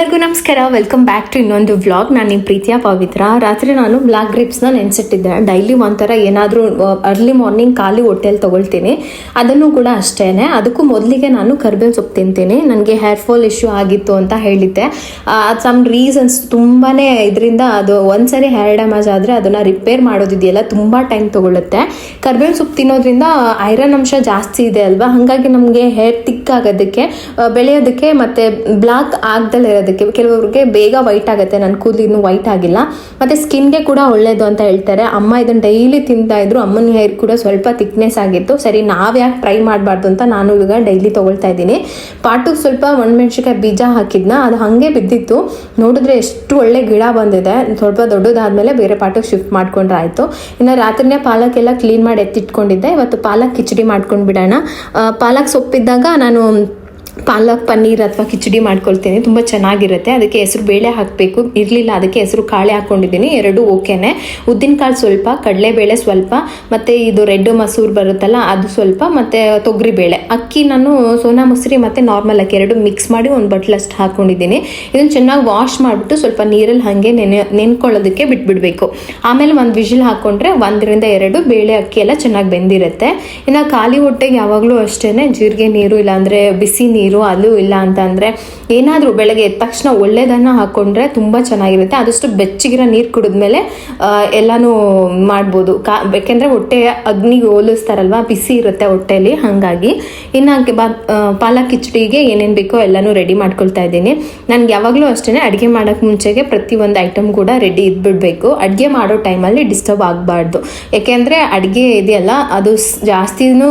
ಎಲ್ಲರಿಗೂ ನಮಸ್ಕಾರ. Welcome back to ಇನ್ನೊಂದು ವ್ಲಾಗ್. ನಾನು ನಿಮ್ಮ ಪ್ರೀತಿಯ ಪವಿತ್ರ. ರಾತ್ರಿ ನಾನು ಬ್ಲಾಕ್ ಗ್ರೇಪ್ಸ್ನ ನೆನೆಸಿಟ್ಟಿದ್ದೆ. ಡೈಲಿ ಒಂಥರ ಏನಾದರೂ ಅರ್ಲಿ ಮಾರ್ನಿಂಗ್ ಖಾಲಿ ಹೊಟ್ಟೆಯಲ್ಲಿ ತೊಗೊಳ್ತೀನಿ. ಅದನ್ನು ಕೂಡ ಅಷ್ಟೇ. ಅದಕ್ಕೂ ಮೊದಲಿಗೆ ನಾನು ಕರ್ಬೇವಿನ ಸೊಪ್ಪು ತಿಂತೀನಿ. ನನಗೆ ಹೇರ್ ಫಾಲ್ ಇಶ್ಯೂ ಆಗಿತ್ತು ಅಂತ ಹೇಳಿದ್ದೆ. ಸಮ್ ರೀಸನ್ಸ್ ತುಂಬಾ ಇದರಿಂದ ಅದು ಒಂದ್ಸರಿ ಹೇರ್ ಡ್ಯಾಮೇಜ್ ಆದರೆ ಅದನ್ನು ರಿಪೇರ್ ಮಾಡೋದಿದೆಯಲ್ಲ ತುಂಬ ಟೈಮ್ ತೊಗೊಳುತ್ತೆ. ಕರ್ಬೇವಿನ ಸೊಪ್ಪು ತಿನ್ನೋದ್ರಿಂದ ಐರನ್ ಅಂಶ ಜಾಸ್ತಿ ಇದೆ ಅಲ್ವಾ, ಹಾಗಾಗಿ ನಮಗೆ ಹೇರ್ ತಿಕ್ ಆಗೋದಕ್ಕೆ, ಬೆಳೆಯೋದಕ್ಕೆ ಮತ್ತು ಬ್ಲಾಕ್ ಆಗದಲ್ಲೇ ಇರೋದಕ್ಕೆ, ಕೆಲವರಿಗೆ ಬೇಗ ವೈಟ್ ಆಗುತ್ತೆ. ನನ್ನ ಕೂದಲು ಇನ್ನೂ ವೈಟ್ ಆಗಿಲ್ಲ. ಮತ್ತು ಸ್ಕಿನ್ಗೆ ಕೂಡ ಒಳ್ಳೇದು ಅಂತ ಹೇಳ್ತಾರೆ. ಅಮ್ಮ ಇದನ್ನು ಡೈಲಿ ತಿಂತಾ ಇದ್ರು. ಅಮ್ಮನ ಹೇರ್ ಕೂಡ ಸ್ವಲ್ಪ ಥಿಕ್ನೆಸ್ ಆಗಿತ್ತು. ಸರಿ, ನಾವು ಯಾಕೆ ಟ್ರೈ ಮಾಡಬಾರ್ದು ಅಂತ ನಾನು ಈಗ ಡೈಲಿ ತೊಗೊಳ್ತಾ ಇದ್ದೀನಿ. ಪಾಟಿಗೆ ಸ್ವಲ್ಪ ಒಣಮೆಣ್ಸಿಕಾಯಿ ಬೀಜ ಹಾಕಿದ್ನ, ಅದು ಹಾಗೆ ಬಿದ್ದಿತ್ತು. ನೋಡಿದ್ರೆ ಎಷ್ಟು ಒಳ್ಳೆ ಗಿಡ ಬಂದಿದೆ. ಸ್ವಲ್ಪ ದೊಡ್ಡದಾದ್ಮೇಲೆ ಬೇರೆ ಪಾಟಿಗೆ ಶಿಫ್ಟ್ ಮಾಡ್ಕೊಂಡ್ರೆ ಆಯಿತು. ಇನ್ನು ರಾತ್ರಿನೇ ಪಾಲಕ್ಕೆಲ್ಲ ಕ್ಲೀನ್ ಮಾಡಿ ಎತ್ತಿಟ್ಕೊಂಡಿದ್ದೆ. ಇವತ್ತು ಪಾಲಕ್ ಕಿಚಡಿ ಮಾಡ್ಕೊಂಡು ಬಿಡೋಣ. ಪಾಲಕ್ ಸೊಪ್ಪಿದ್ದಾಗ ನಾನು ಪಾಲಕ್ ಪನ್ನೀರ್ ಅಥವಾ ಕಿಚಡಿ ಮಾಡ್ಕೊಳ್ತೀನಿ. ತುಂಬ ಚೆನ್ನಾಗಿರುತ್ತೆ. ಅದಕ್ಕೆ ಹೆಸರು ಬೇಳೆ ಹಾಕಬೇಕು ಇರಲಿಲ್ಲ, ಅದಕ್ಕೆ ಹೆಸರು ಕಾಳೆ ಹಾಕ್ಕೊಂಡಿದ್ದೀನಿ. ಎರಡು ಓಕೆನೆ. ಉದ್ದಿನ ಕಾಳು ಸ್ವಲ್ಪ, ಕಡಲೆಬೇಳೆ ಸ್ವಲ್ಪ, ಮತ್ತು ಇದು ರೆಡ್ ಮಸೂರು ಬರುತ್ತಲ್ಲ ಅದು ಸ್ವಲ್ಪ, ಮತ್ತು ತೊಗರಿಬೇಳೆ, ಅಕ್ಕಿ ನಾನು ಸೋನಾ ಮಸೂರಿ ಮತ್ತು ನಾರ್ಮಲ್ ಅಕ್ಕಿ ಎರಡು ಮಿಕ್ಸ್ ಮಾಡಿ ಒಂದು ಬಟ್ಲಷ್ಟು ಹಾಕ್ಕೊಂಡಿದ್ದೀನಿ. ಇದನ್ನು ಚೆನ್ನಾಗಿ ವಾಶ್ ಮಾಡಿಬಿಟ್ಟು ಸ್ವಲ್ಪ ನೀರಲ್ಲಿ ಹಾಗೆ ನೆನ್ಕೊಳ್ಳೋದಕ್ಕೆ ಬಿಟ್ಬಿಡಬೇಕು. ಆಮೇಲೆ ಒಂದು ವಿಜಿಲ್ ಹಾಕ್ಕೊಂಡ್ರೆ 1-2 ಬೇಳೆ ಅಕ್ಕಿ ಎಲ್ಲ ಚೆನ್ನಾಗಿ ಬೆಂದಿರುತ್ತೆ. ಇನ್ನು ಖಾಲಿ ಹೊಟ್ಟೆಗೆ ಯಾವಾಗಲೂ ಅಷ್ಟೇ ಜೀರಿಗೆ ನೀರು, ಇಲ್ಲಾಂದರೆ ಬಿಸಿ ನೀರು, ಅದು ಇಲ್ಲ ಅಂತಂದರೆ ಏನಾದರೂ ಬೆಳಗ್ಗೆ ಎದ್ದ ತಕ್ಷಣ ಒಳ್ಳೆಯದನ್ನು ಹಾಕ್ಕೊಂಡ್ರೆ ತುಂಬ ಚೆನ್ನಾಗಿರುತ್ತೆ. ಆದಷ್ಟು ಬೆಚ್ಚಗಿರೋ ನೀರು ಕುಡಿದ್ಮೇಲೆ ಎಲ್ಲನೂ ಮಾಡ್ಬೋದು. ಬೇಕೆಂದರೆ ಹೊಟ್ಟೆ ಅಗ್ನಿಗೆ ಹೋಲಿಸ್ತಾರಲ್ವ, ಬಿಸಿ ಇರುತ್ತೆ ಹೊಟ್ಟೆಯಲ್ಲಿ. ಹಾಗಾಗಿ ಇನ್ನು ಪಾಲಕ್ ಕಿಚಡಿಗೆ ಏನೇನು ಬೇಕೋ ಎಲ್ಲನೂ ರೆಡಿ ಮಾಡ್ಕೊಳ್ತಾ ಇದ್ದೀನಿ. ನನಗೆ ಯಾವಾಗಲೂ ಅಷ್ಟೇ ಅಡುಗೆ ಮಾಡೋಕ್ಕೆ ಮುಂಚೆಗೆ ಪ್ರತಿಯೊಂದು ಐಟಮ್ ಕೂಡ ರೆಡಿ ಇದ್ಬಿಡಬೇಕು. ಅಡುಗೆ ಮಾಡೋ ಟೈಮಲ್ಲಿ ಡಿಸ್ಟರ್ಬ್ ಆಗಬಾರ್ದು. ಯಾಕೆಂದರೆ ಅಡುಗೆ ಇದೆಯಲ್ಲ, ಅದು ಜಾಸ್ತಿನೂ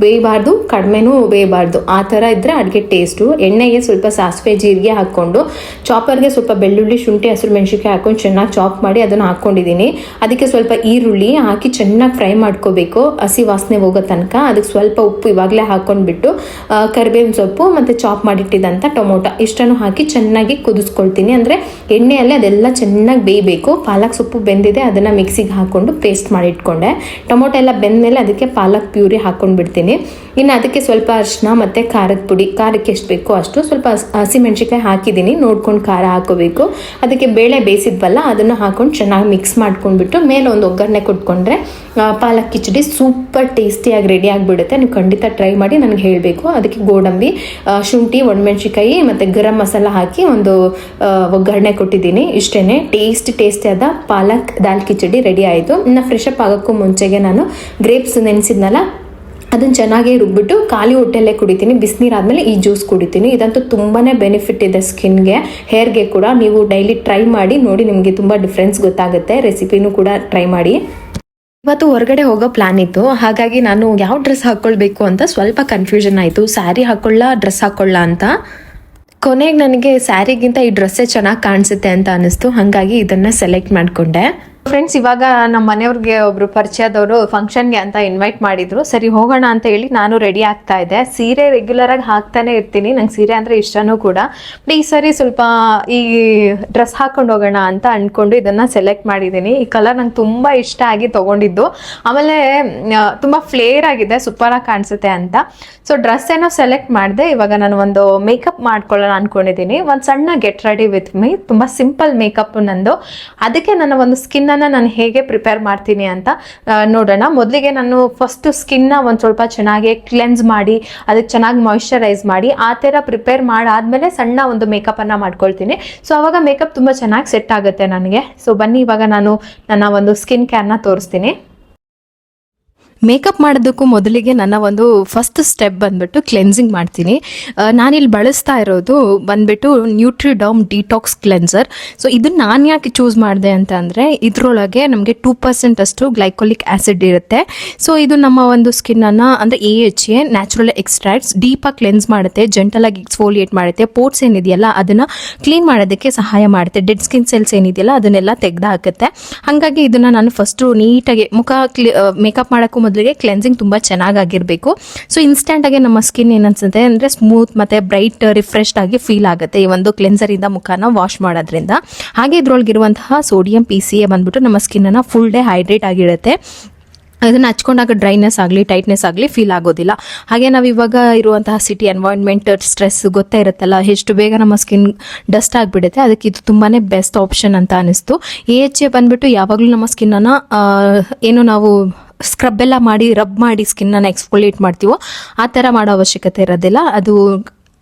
ಬೇಯಬಾರ್ದು, ಕಡಿಮೆನೂ ಬೇಯಬಾರ್ದು. ಆ ಥರ ಇದ್ದರೆ ಅಡುಗೆ ಟೇಸ್ಟು. ಎಣ್ಣೆಗೆ ಸ್ವಲ್ಪ ಸಾಸಿವೆ ಜೀರಿಗೆ ಹಾಕ್ಕೊಂಡು, ಚಾಪರ್ಗೆ ಸ್ವಲ್ಪ ಬೆಳ್ಳುಳ್ಳಿ, ಶುಂಠಿ, ಹಸಿರು ಮೆಣಸಿನ್ಕಾಯಿ ಹಾಕೊಂಡು ಚೆನ್ನಾಗಿ ಚಾಪ್ ಮಾಡಿ ಅದನ್ನು ಹಾಕ್ಕೊಂಡಿದ್ದೀನಿ. ಅದಕ್ಕೆ ಸ್ವಲ್ಪ ಈರುಳ್ಳಿ ಹಾಕಿ ಚೆನ್ನಾಗಿ ಫ್ರೈ ಮಾಡ್ಕೋಬೇಕು, ಹಸಿ ವಾಸನೆ ಹೋಗೋ ತನಕ. ಅದಕ್ಕೆ ಸ್ವಲ್ಪ ಉಪ್ಪು ಇವಾಗಲೇ ಹಾಕ್ಕೊಂಡ್ಬಿಟ್ಟು ಕರಿಬೇವಿನ ಸೊಪ್ಪು ಮತ್ತು ಚಾಪ್ ಮಾಡಿಟ್ಟಿದ್ದಂಥ ಟೊಮೊಟೊ ಇಷ್ಟನ್ನು ಹಾಕಿ ಚೆನ್ನಾಗಿ ಕುದಿಸ್ಕೊಳ್ತೀನಿ. ಅಂದರೆ ಎಣ್ಣೆಯಲ್ಲೇ ಅದೆಲ್ಲ ಚೆನ್ನಾಗಿ ಬೇಯಬೇಕು. ಪಾಲಕ್ ಸೊಪ್ಪು ಬೆಂದಿದೆ, ಅದನ್ನು ಮಿಕ್ಸಿಗೆ ಹಾಕ್ಕೊಂಡು ಪೇಸ್ಟ್ ಮಾಡಿ ಇಟ್ಕೊಂಡೆ. ಟೊಮೊಟೊ ಎಲ್ಲ ಬೆಂದಮೇಲೆ ಅದಕ್ಕೆ ಪಾಲಕ್ ಪ್ಯೂರಿ ಹಾಕ್ಕೊಂಡ್ಬಿಡ್ತೀನಿ. ಇನ್ನು ಅದಕ್ಕೆ ಸ್ವಲ್ಪ ಅರಿಶಿನ ಮತ್ತು ಖಾರದ ಪುಡಿ, ಖಾರಕ್ಕೆ ಎಷ್ಟು ಬೇಕೋ ಅಷ್ಟು, ಸ್ವಲ್ಪ ಹಸಿಮೆಣ್ಸಿಕಾಯಿ ಹಾಕಿದ್ದೀನಿ, ನೋಡ್ಕೊಂಡು ಖಾರ ಹಾಕೋಬೇಕು. ಅದಕ್ಕೆ ಬೇಳೆ ಬೇಯಿಸಿದ್ವಲ್ಲ ಅದನ್ನು ಹಾಕೊಂಡು ಚೆನ್ನಾಗಿ ಮಿಕ್ಸ್ ಮಾಡ್ಕೊಂಡ್ಬಿಟ್ಟು ಮೇಲೆ ಒಂದು ಒಗ್ಗರಣೆ ಕೊಟ್ಕೊಂಡ್ರೆ ಪಾಲಕ್ ಕಿಚಡಿ ಸೂಪರ್ ಟೇಸ್ಟಿಯಾಗಿ ರೆಡಿ ಆಗಿಬಿಡುತ್ತೆ. ನೀವು ಖಂಡಿತ ಟ್ರೈ ಮಾಡಿ ನನಗೆ ಹೇಳಬೇಕು. ಅದಕ್ಕೆ ಗೋಡಂಬಿ, ಶುಂಠಿ, ಒಣಮೆಣ್ಸಿಕಾಯಿ ಮತ್ತು ಗರಂ ಮಸಾಲ ಹಾಕಿ ಒಂದು ಒಗ್ಗರಣೆ ಕೊಟ್ಟಿದ್ದೀನಿ. ಇಷ್ಟೇ ಟೇಸ್ಟಿಯಾದ ಪಾಲಕ್ ದಾಲ್ ಕಿಚಡಿ ರೆಡಿ ಆಯಿತು. ಇನ್ನು ಫ್ರೆಶ್ ಅಪ್ ಆಗೋಕ್ಕೂ ಮುಂಚೆಗೆ ನಾನು ಗ್ರೇಪ್ಸ್ ನೆನೆಸಿದ್ನಲ್ಲ ಅದನ್ನು ಚೆನ್ನಾಗಿ ರುಬ್ಬಿಟ್ಟು ಖಾಲಿ ಹೊಟ್ಟೆಲ್ಲೇ ಕುಡಿತೀನಿ. ಬಿಸಿನೀರು ಆದಮೇಲೆ ಈ ಜ್ಯೂಸ್ ಕುಡಿತೀನಿ. ಇದಂತೂ ತುಂಬಾ ಬೆನಿಫಿಟ್ ಇದೆ ಸ್ಕಿನ್ಗೆ, ಹೇರ್ಗೆ ಕೂಡ. ನೀವು ಡೈಲಿ ಟ್ರೈ ಮಾಡಿ ನೋಡಿ, ನಿಮಗೆ ತುಂಬ ಡಿಫ್ರೆನ್ಸ್ ಗೊತ್ತಾಗುತ್ತೆ. ರೆಸಿಪಿನೂ ಕೂಡ ಟ್ರೈ ಮಾಡಿ. ಇವತ್ತು ಹೊರಗಡೆ ಹೋಗೋ ಪ್ಲಾನ್ ಇತ್ತು, ಹಾಗಾಗಿ ನಾನು ಯಾವ ಡ್ರೆಸ್ ಹಾಕ್ಕೊಳ್ಬೇಕು ಅಂತ ಸ್ವಲ್ಪ ಕನ್ಫ್ಯೂಷನ್ ಆಯಿತು. ಸ್ಯಾರಿ ಹಾಕ್ಕೊಳ್ಳ, ಡ್ರೆಸ್ ಹಾಕ್ಕೊಳ್ಳ ಅಂತ. ಕೊನೆಗೆ ನನಗೆ ಸ್ಯಾರಿಗಿಂತ ಈ ಡ್ರೆಸ್ಸೇ ಚೆನ್ನಾಗಿ ಕಾಣಿಸುತ್ತೆ ಅಂತ ಅನ್ನಿಸ್ತು. ಹಾಗಾಗಿ ಇದನ್ನು ಸೆಲೆಕ್ಟ್ ಮಾಡಿಕೊಂಡೆ. ಫ್ರೆಂಡ್ಸ್, ಇವಾಗ ನಮ್ಮ ಮನೆಯವ್ರಿಗೆ ಒಬ್ರು ಪರಿಚಯದವರು ಫಂಕ್ಷನ್ಗೆ ಅಂತ ಇನ್ವೈಟ್ ಮಾಡಿದ್ರು. ಸರಿ ಹೋಗೋಣ ಅಂತ ಹೇಳಿ ನಾನು ರೆಡಿ ಆಗ್ತಾ ಇದ್ದೆ. ಸೀರೆ ರೆಗ್ಯುಲರ್ ಆಗಿ ಹಾಕ್ತಾನೆ ಇರ್ತೀನಿ, ನಂಗೆ ಸೀರೆ ಅಂದರೆ ಇಷ್ಟನೂ ಕೂಡ. ಬಟ್ ಈ ಸರಿ ಸ್ವಲ್ಪ ಈ ಡ್ರೆಸ್ ಹಾಕೊಂಡು ಹೋಗೋಣ ಅಂತ ಅಂದ್ಕೊಂಡು ಇದನ್ನು ಸೆಲೆಕ್ಟ್ ಮಾಡಿದ್ದೀನಿ. ಈ ಕಲರ್ ನಂಗೆ ತುಂಬ ಇಷ್ಟ ಆಗಿ ತೊಗೊಂಡಿದ್ದು. ಆಮೇಲೆ ತುಂಬ ಫ್ಲೇರ್ ಆಗಿದೆ, ಸೂಪರಾಗಿ ಕಾಣಿಸುತ್ತೆ ಅಂತ. ಸೊ ಡ್ರೆಸ್ ಏನೋ ಸೆಲೆಕ್ಟ್ ಮಾಡಿದೆ. ಇವಾಗ ನಾನು ಒಂದು ಮೇಕಪ್ ಮಾಡ್ಕೊಳ್ಳೋಣ ಅಂದ್ಕೊಂಡಿದ್ದೀನಿ. ಒಂದು ಸಣ್ಣ ಗೆಟ್ ರೆಡಿ ವಿತ್ ಮೀ, ತುಂಬ ಸಿಂಪಲ್ ಮೇಕಪ್ ನಂದು. ಅದಕ್ಕೆ ನನ್ನ ಒಂದು ಸ್ಕಿನ್ನನ್ನು ನಾನು ಹೇಗೆ ಪ್ರಿಪೇರ್ ಮಾಡ್ತೀನಿ ಅಂತ ನೋಡೋಣ. ಮೊದಲಿಗೆ ನಾನು ಫಸ್ಟ್ ಸ್ಕಿನ್ನ ಒಂದು ಸ್ವಲ್ಪ ಚೆನ್ನಾಗಿ ಕ್ಲೆನ್ಸ್ ಮಾಡಿ, ಅದಕ್ಕೆ ಚೆನ್ನಾಗಿ ಮಾಯಿಶ್ಚರೈಸ್ ಮಾಡಿ, ಆ ಥರ ಪ್ರಿಪೇರ್ ಮಾಡಾದ್ಮೇಲೆ ಸಣ್ಣ ಒಂದು ಮೇಕಪ್ಪನ್ನು ಮಾಡ್ಕೊಳ್ತೀನಿ. ಸೊ ಅವಾಗ ಮೇಕಪ್ ತುಂಬ ಚೆನ್ನಾಗಿ ಸೆಟ್ ಆಗುತ್ತೆ ನನಗೆ. ಸೊ ಬನ್ನಿ, ಇವಾಗ ನಾನು ನನ್ನ ಒಂದು ಸ್ಕಿನ್ ಕೇರ್ನ ತೋರಿಸ್ತೀನಿ. ಮೇಕಪ್ ಮಾಡೋದಕ್ಕೂ ಮೊದಲಿಗೆ ನನ್ನ ಒಂದು ಫಸ್ಟ್ ಸ್ಟೆಪ್ ಬಂದ್ಬಿಟ್ಟು ಕ್ಲೆನ್ಸಿಂಗ್ ಮಾಡ್ತೀನಿ. ನಾನಿಲ್ಲಿ ಬಳಸ್ತಾ ಇರೋದು ಬಂದ್ಬಿಟ್ಟು ನ್ಯೂಟ್ರಿಡರ್ಮ್ ಡಿಟಾಕ್ಸ್ ಕ್ಲೆನ್ಸರ್. ಸೊ ಇದನ್ನು ನಾನು ಯಾಕೆ ಚೂಸ್ ಮಾಡಿದೆ ಅಂತ ಅಂದರೆ, ಇದರೊಳಗೆ ನಮಗೆ 2% ಅಷ್ಟು ಗ್ಲೈಕೋಲಿಕ್ ಆ್ಯಸಿಡ್ ಇರುತ್ತೆ. ಸೊ ಇದು ನಮ್ಮ ಒಂದು ಸ್ಕಿನ್ನನ್ನು ಅಂದರೆ AHA ನ್ಯಾಚುರಲ್ ಎಕ್ಸ್ಟ್ರಾಕ್ಟ್ಸ್ ಡೀಪಾಗಿ ಕ್ಲೆನ್ಸ್ ಮಾಡುತ್ತೆ, ಜೆಂಟಲಾಗಿ ಎಕ್ಸ್ಫೋಲಿಯೇಟ್ ಮಾಡುತ್ತೆ. ಪೋರ್ಟ್ಸ್ ಏನಿದೆಯಲ್ಲ ಅದನ್ನು ಕ್ಲೀನ್ ಮಾಡೋದಕ್ಕೆ ಸಹಾಯ ಮಾಡುತ್ತೆ. ಡೆಡ್ ಸ್ಕಿನ್ ಸೆಲ್ಸ್ ಏನಿದೆಯಲ್ಲ ಅದನ್ನೆಲ್ಲ ತೆಗೆದು ಹಾಕುತ್ತೆ. ಹಾಗಾಗಿ ಇದನ್ನು ನಾನು ಫಸ್ಟು ನೀಟಾಗಿ ಮೇಕಪ್ ಮಾಡೋಕ್ಕೂ ಮೊದಲಿಗೆ ಕ್ಲೆನ್ಸಿಂಗ್ ತುಂಬ ಚೆನ್ನಾಗಿರಬೇಕು. ಸೊ ಇನ್ಸ್ಟೆಂಟಾಗಿ ನಮ್ಮ ಸ್ಕಿನ್ ಏನನ್ಸುತ್ತೆ ಅಂದರೆ ಸ್ಮೂತ್ ಮತ್ತು ಬ್ರೈಟ್, ರಿಫ್ರೆಶ್ಡ್ ಆಗಿ ಫೀಲ್ ಆಗುತ್ತೆ ಈ ಒಂದು ಕ್ಲೆನ್ಸರಿಂದ ಮುಖನ ವಾಶ್ ಮಾಡೋದ್ರಿಂದ. ಹಾಗೆ ಇದ್ರೊಳಗಿರುವಂತಹ ಸೋಡಿಯಂ PCA ಬಂದ್ಬಿಟ್ಟು ನಮ್ಮ ಸ್ಕಿನ್ನನ್ನು ಫುಲ್ ಡೇ ಹೈಡ್ರೇಟ್ ಆಗಿರುತ್ತೆ. ಅದನ್ನು ಹಚ್ಕೊಂಡಾಗ ಡ್ರೈನೆಸ್ ಆಗಲಿ ಟೈಟ್ನೆಸ್ ಆಗಲಿ ಫೀಲ್ ಆಗೋದಿಲ್ಲ. ಹಾಗೆ ನಾವು ಇವಾಗ ಇರುವಂತಹ ಸಿಟಿ ಎನ್ವೈರ್ನ್ಮೆಂಟ್ ಸ್ಟ್ರೆಸ್ ಗೊತ್ತೇ ಇರುತ್ತಲ್ಲ, ಎಷ್ಟು ಬೇಗ ನಮ್ಮ ಸ್ಕಿನ್ ಡಸ್ಟ್ ಆಗಿಬಿಡುತ್ತೆ. ಅದಕ್ಕೆ ಇದು ತುಂಬಾ ಬೆಸ್ಟ್ ಆಪ್ಷನ್ ಅಂತ ಅನಿಸ್ತು. AHA ಬಂದುಬಿಟ್ಟು ಯಾವಾಗಲೂ ನಮ್ಮ ಸ್ಕಿನ್ನನ್ನು ಏನು ನಾವು ಸ್ಕ್ರಬ್ ಎಲ್ಲ ಮಾಡಿ ರಬ್ ಮಾಡಿ ಸ್ಕಿನ್ನನ್ನು ಎಕ್ಸ್ಫೋಲಿಯೇಟ್ ಮಾಡ್ತೀವೋ ಆ ಥರ ಮಾಡೋ ಅವಶ್ಯಕತೆ ಇರೋದಿಲ್ಲ. ಅದು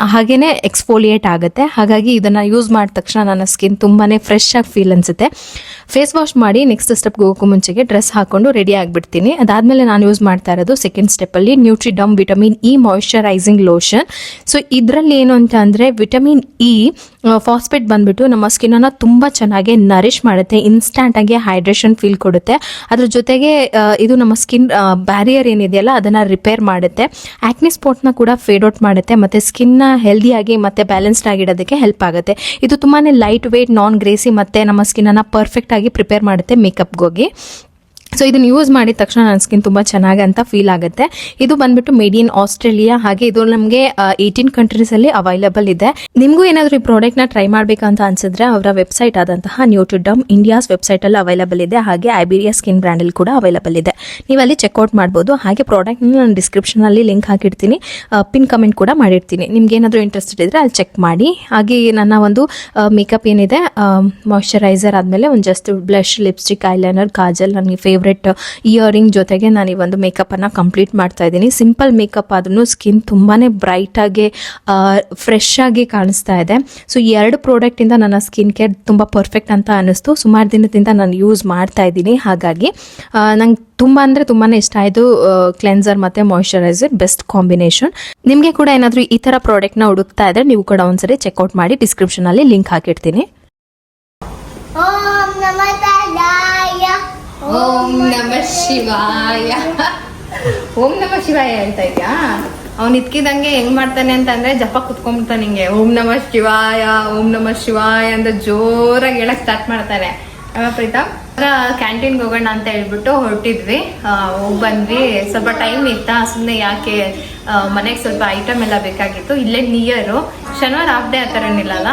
ಹಾಗೇ ಎಕ್ಸ್ಫೋಲಿಯೇಟ್ ಆಗುತ್ತೆ. ಹಾಗಾಗಿ ಇದನ್ನು ಯೂಸ್ ಮಾಡಿದ ತಕ್ಷಣ ನನ್ನ ಸ್ಕಿನ್ ತುಂಬಾ ಫ್ರೆಶ್ ಆಗಿ ಫೀಲ್ ಅನಿಸುತ್ತೆ. ಫೇಸ್ ವಾಶ್ ಮಾಡಿ ನೆಕ್ಸ್ಟ್ ಸ್ಟೆಪ್ಗೆ ಹೋಗೋಕ್ಕೂ ಮುಂಚೆಗೆ ಡ್ರೆಸ್ ಹಾಕೊಂಡು ರೆಡಿ ಆಗಿಬಿಡ್ತೀನಿ. ಅದಾದಮೇಲೆ ನಾನು ಯೂಸ್ ಮಾಡ್ತಾ ಇರೋದು ಸೆಕೆಂಡ್ ಸ್ಟೆಪ್ಪಲ್ಲಿ Nutriderm vitamin E moisturising lotion. So ಇದರಲ್ಲಿ ಏನು ಅಂತ ಅಂದರೆ ವಿಟಮಿನ್ ಇ ಫಾಸ್ಫೇಟ್ ಬಂದುಬಿಟ್ಟು ನಮ್ಮ ಸ್ಕಿನ್ನನ್ನು ತುಂಬ ಚೆನ್ನಾಗಿ ನರಿಶ್ ಮಾಡುತ್ತೆ, ಇನ್ಸ್ಟ್ಯಾಂಟಾಗಿ ಹೈಡ್ರೇಷನ್ ಫೀಲ್ ಕೊಡುತ್ತೆ. ಅದ್ರ ಜೊತೆಗೆ ಇದು ನಮ್ಮ ಸ್ಕಿನ್ ಬ್ಯಾರಿಯರ್ ಏನಿದೆಯಲ್ಲ ಅದನ್ನು ರಿಪೇರ್ ಮಾಡುತ್ತೆ. ಆ್ಯಕ್ನಿ ಸ್ಪಾಟ್ನ ಕೂಡ ಫೇಡ್ ಔಟ್ ಮಾಡುತ್ತೆ ಮತ್ತು ಸ್ಕಿನ್ನ ಹೆಲ್ದಿಯಾಗಿ ಮತ್ತು ಬ್ಯಾಲೆನ್ಸ್ಡ್ ಆಗಿಡೋದಕ್ಕೆ ಹೆಲ್ಪ್ ಆಗುತ್ತೆ. ಇದು ತುಂಬಾ ಲೈಟ್ ವೇಟ್, ನಾನ್ ಗ್ರೇಸಿ ಮತ್ತು ನಮ್ಮ ಸ್ಕಿನ್ನನ್ನು ಪರ್ಫೆಕ್ಟಾಗಿ ಪ್ರಿಪೇರ್ ಮಾಡುತ್ತೆ ಮೇಕಪ್ಗೋಗಿ. ಸೊ ಇದನ್ನು ಯೂಸ್ ಮಾಡಿದ ತಕ್ಷಣ ನನ್ನ ಸ್ಕಿನ್ ತುಂಬ ಚೆನ್ನಾಗಿ ಅಂತ ಫೀಲ್ ಆಗುತ್ತೆ. ಇದು ಬಂದ್ಬಿಟ್ಟು ಮೇಡ್ ಇನ್ ಆಸ್ಟ್ರೇಲಿಯಾ. ಹಾಗೆ ಇದು ನಮಗೆ 18 ಕಂಟ್ರೀಸಲ್ಲಿ ಅವೈಲಬಲ್ ಇದೆ. ನಿಮಗೂ ಏನಾದರೂ ಈ ಪ್ರಾಡಕ್ಟ್ನ ಟ್ರೈ ಮಾಡಬೇಕಂತ ಅನ್ಸಿದ್ರೆ ಅವರ ವೆಬ್ಸೈಟ್ ಆದಂತಹ ನ್ಯೂಟ್ರಿಡಮ್ ಇಂಡಿಯಾಸ್ ವೆಬ್ಸೈಟಲ್ಲಿ ಅವೈಲಬಲ್ ಇದೆ. ಹಾಗೆ ಐಬೀರಿಯಾ ಸ್ಕಿನ್ ಬ್ರ್ಯಾಂಡಲ್ಲಿ ಕೂಡ ಅವೈಲಬಲ್ ಇದೆ. ನೀವು ಅಲ್ಲಿ ಚೆಕ್ಔಟ್ ಮಾಡ್ಬೋದು. ಹಾಗೆ ಪ್ರಾಡಕ್ಟ್ನ ನಾನು ಡಿಸ್ಕ್ರಿಪ್ಷನಲ್ಲಿ ಲಿಂಕ್ ಹಾಕಿರ್ತೀನಿ, ಪಿನ್ ಕಮೆಂಟ್ ಕೂಡ ಮಾಡಿರ್ತೀನಿ. ನಿಮ್ಗೆ ಏನಾದರೂ ಇಂಟ್ರೆಸ್ಟೆಡ್ ಇದ್ದರೆ ಅಲ್ಲಿ ಚೆಕ್ ಮಾಡಿ. ಹಾಗೆ ನನ್ನ ಒಂದು ಮೇಕಪ್ ಏನಿದೆ, ಮಾಯಿಶ್ಚರೈಸರ್ ಆದಮೇಲೆ ಒಂದು just blush, lipstick, eyeliner, Kajal, ನನಗೆ ಫೇವ್ರೆಟ್ ಇಯರಿಂಗ್ ಜೊತೆಗೆ ನಾನು ಈ ಒಂದು ಮೇಕಪ್ಪನ್ನು ಕಂಪ್ಲೀಟ್ ಮಾಡ್ತಾ ಇದ್ದೀನಿ. ಸಿಂಪಲ್ ಮೇಕಪ್ ಆದ್ರೂ ಸ್ಕಿನ್ ತುಂಬಾ ಬ್ರೈಟಾಗಿ ಫ್ರೆಶ್ ಆಗಿ ಕಾಣಿಸ್ತಾ ಇದೆ. ಸೊ ಈ 2 ಪ್ರಾಡಕ್ಟಿಂದ ನನ್ನ ಸ್ಕಿನ್ ಕೇರ್ ತುಂಬ ಪರ್ಫೆಕ್ಟ್ ಅಂತ ಅನ್ನಿಸ್ತು. ಸುಮಾರು ದಿನದಿಂದ ನಾನು ಯೂಸ್ ಮಾಡ್ತಾ ಇದ್ದೀನಿ. ಹಾಗಾಗಿ ನಂಗೆ ತುಂಬ ಅಂದರೆ ತುಂಬಾ ಇಷ್ಟ ಆಯಿತು. ಕ್ಲೆನ್ಸರ್ ಮತ್ತು ಮಾಯಿಶ್ಚರೈಸರ್ ಬೆಸ್ಟ್ ಕಾಂಬಿನೇಷನ್. ನಿಮಗೆ ಕೂಡ ಏನಾದರೂ ಈ ಥರ ಪ್ರಾಡಕ್ಟ್ನ ಹುಡುಕ್ತಾ ಇದ್ದರೆ ನೀವು ಕೂಡ ಒಂದ್ಸರಿ ಚೆಕ್ಔಟ್ ಮಾಡಿ. ಡಿಸ್ಕ್ರಿಪ್ಷನಲ್ಲಿ ಲಿಂಕ್ ಹಾಕಿರ್ತೀನಿ. ಓಂ ನಮಃ ಶಿವಾಯ. ಓಂ ನಮಃ ಶಿವಾಯ ಹೇಳ್ತಾ ಇದ್ಯಾ? ಅವ್ನು ಇದ್ಕಿದಂಗೆ ಹೆಂಗ್ ಮಾಡ್ತಾನೆ ಅಂತಂದ್ರೆ ಜಪ ಕುತ್ಕೊಂಡ್ಬಿಡ್ತಾನೆ ಹಿಂಗೆ, ಓಂ ನಮಃ ಶಿವಾಯ ಓಂ ನಮಃ ಶಿವಾಯ ಅಂತ ಜೋರಾಗಿ ಹೇಳಕ್ ಸ್ಟಾರ್ಟ್ ಮಾಡ್ತಾನೆ. ಪ್ರೀತಮ್ ಕ್ಯಾಂಟೀನ್ಗೆ ಹೋಗೋಣ ಅಂತ ಹೇಳ್ಬಿಟ್ಟು ಹೊರಟಿದ್ವಿ. ಹೋಗಿ ಬಂದ್ವಿ. ಸ್ವಲ್ಪ ಟೈಮ್ ಇತ್ತಾ, ಸುಮ್ಮನೆ ಯಾಕೆ ಮನೆಗೆ ಸ್ವಲ್ಪ ಐಟಮ್ ಎಲ್ಲ ಬೇಕಾಗಿತ್ತು. ಇಲ್ಲೇ ನಿಯರು, ಶನಿವಾರ ಹಾಫ್ ಡೇ ಆ ಥರ ಏನಿಲ್ಲಲ್ಲ,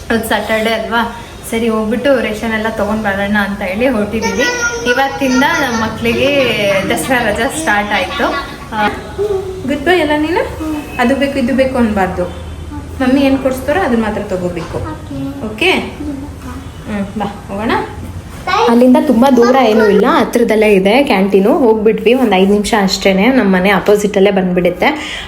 ಅದು ಸ್ಯಾಟರ್ಡೆ ಅಲ್ವಾ, ಸರಿ ಹೋಗ್ಬಿಟ್ಟು ರೇಷನ್ ಎಲ್ಲ ತೊಗೊಂಡು ಬರೋಣ ಅಂತ ಹೇಳಿ ಹೊರಟಿದ್ದೀವಿ. ಇವತ್ತಿಂದ ನಮ್ಮ ಮಕ್ಕಳಿಗೆ ದಸರಾ ರಜಾ ಸ್ಟಾರ್ಟ್ ಆಯಿತು. ಗುಡ್ ಬೈ ಎಲ್ಲ ನೀನು ಅದು ಬೇಕು ಇದು ಬೇಕು ಅನ್ಬಾರ್ದು. ಮಮ್ಮಿ ಏನು ಕೊಡಿಸ್ತಾರೋ ಅದನ್ನ ಮಾತ್ರ ತಗೋಬೇಕು. ಓಕೆ, ಬಾ ಹೋಗೋಣ. ಅಲ್ಲಿಂದ ತುಂಬ ದೂರ ಏನೂ ಇಲ್ಲ, ಹತ್ರದಲ್ಲೇ ಇದೆ ಕ್ಯಾಂಟೀನು. ಹೋಗ್ಬಿಟ್ವಿ, ಒಂದು 5 ನಿಮಿಷ ಅಷ್ಟೇ. ನಮ್ಮ ಮನೆ ಅಪೋಸಿಟಲ್ಲೇ ಬಂದುಬಿಡುತ್ತೆ.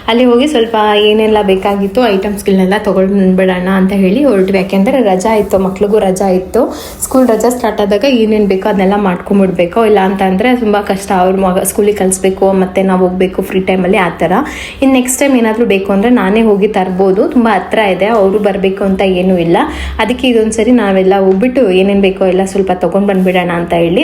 ಅಲ್ಲಿ ಹೋಗಿ ಸ್ವಲ್ಪ ಏನೆಲ್ಲ ಬೇಕಾಗಿತ್ತು ಐಟಮ್ಸ್ಗಳನ್ನೆಲ್ಲ ತೊಗೊಂಡು ಬಂದ್ಬಿಡೋಣ ಅಂತ ಹೇಳಿ ಹೊರಟ್ವಿ. ಯಾಕೆಂದರೆ ರಜಾ ಇತ್ತು, ಮಕ್ಳಿಗೂ ರಜಾ ಇತ್ತು. ಸ್ಕೂಲ್ ರಜಾ ಸ್ಟಾರ್ಟ್ ಆದಾಗ ಏನೇನು ಬೇಕೋ ಅದನ್ನೆಲ್ಲ ಮಾಡ್ಕೊಂಬಿಡ್ಬೇಕು. ಇಲ್ಲ ಅಂತಂದರೆ ತುಂಬ ಕಷ್ಟ. ಅವ್ರ ಸ್ಕೂಲಿಗೆ ಕಳಿಸ್ಬೇಕು ಮತ್ತು ನಾವು ಹೋಗಬೇಕು ಫ್ರೀ ಟೈಮಲ್ಲಿ, ಆ ಥರ. ಇನ್ನು ನೆಕ್ಸ್ಟ್ ಟೈಮ್ ಏನಾದರೂ ಬೇಕು ಅಂದರೆ ನಾನೇ ಹೋಗಿ ತರ್ಬೋದು. ತುಂಬ ಹತ್ರ ಇದೆ, ಅವರು ಬರಬೇಕು ಅಂತ ಏನೂ ಇಲ್ಲ. ಅದಕ್ಕೆ ಇದೊಂದು ಸರಿ ನಾವೆಲ್ಲ ಹೋಗ್ಬಿಟ್ಟು ಏನೇನು ಬೇಕೋ ಎಲ್ಲ ಸ್ವಲ್ಪ ತೊಗೊಂಡು ಬಂದ್ಬಿಡೋಣ ಅಂತ ಹೇಳಿ.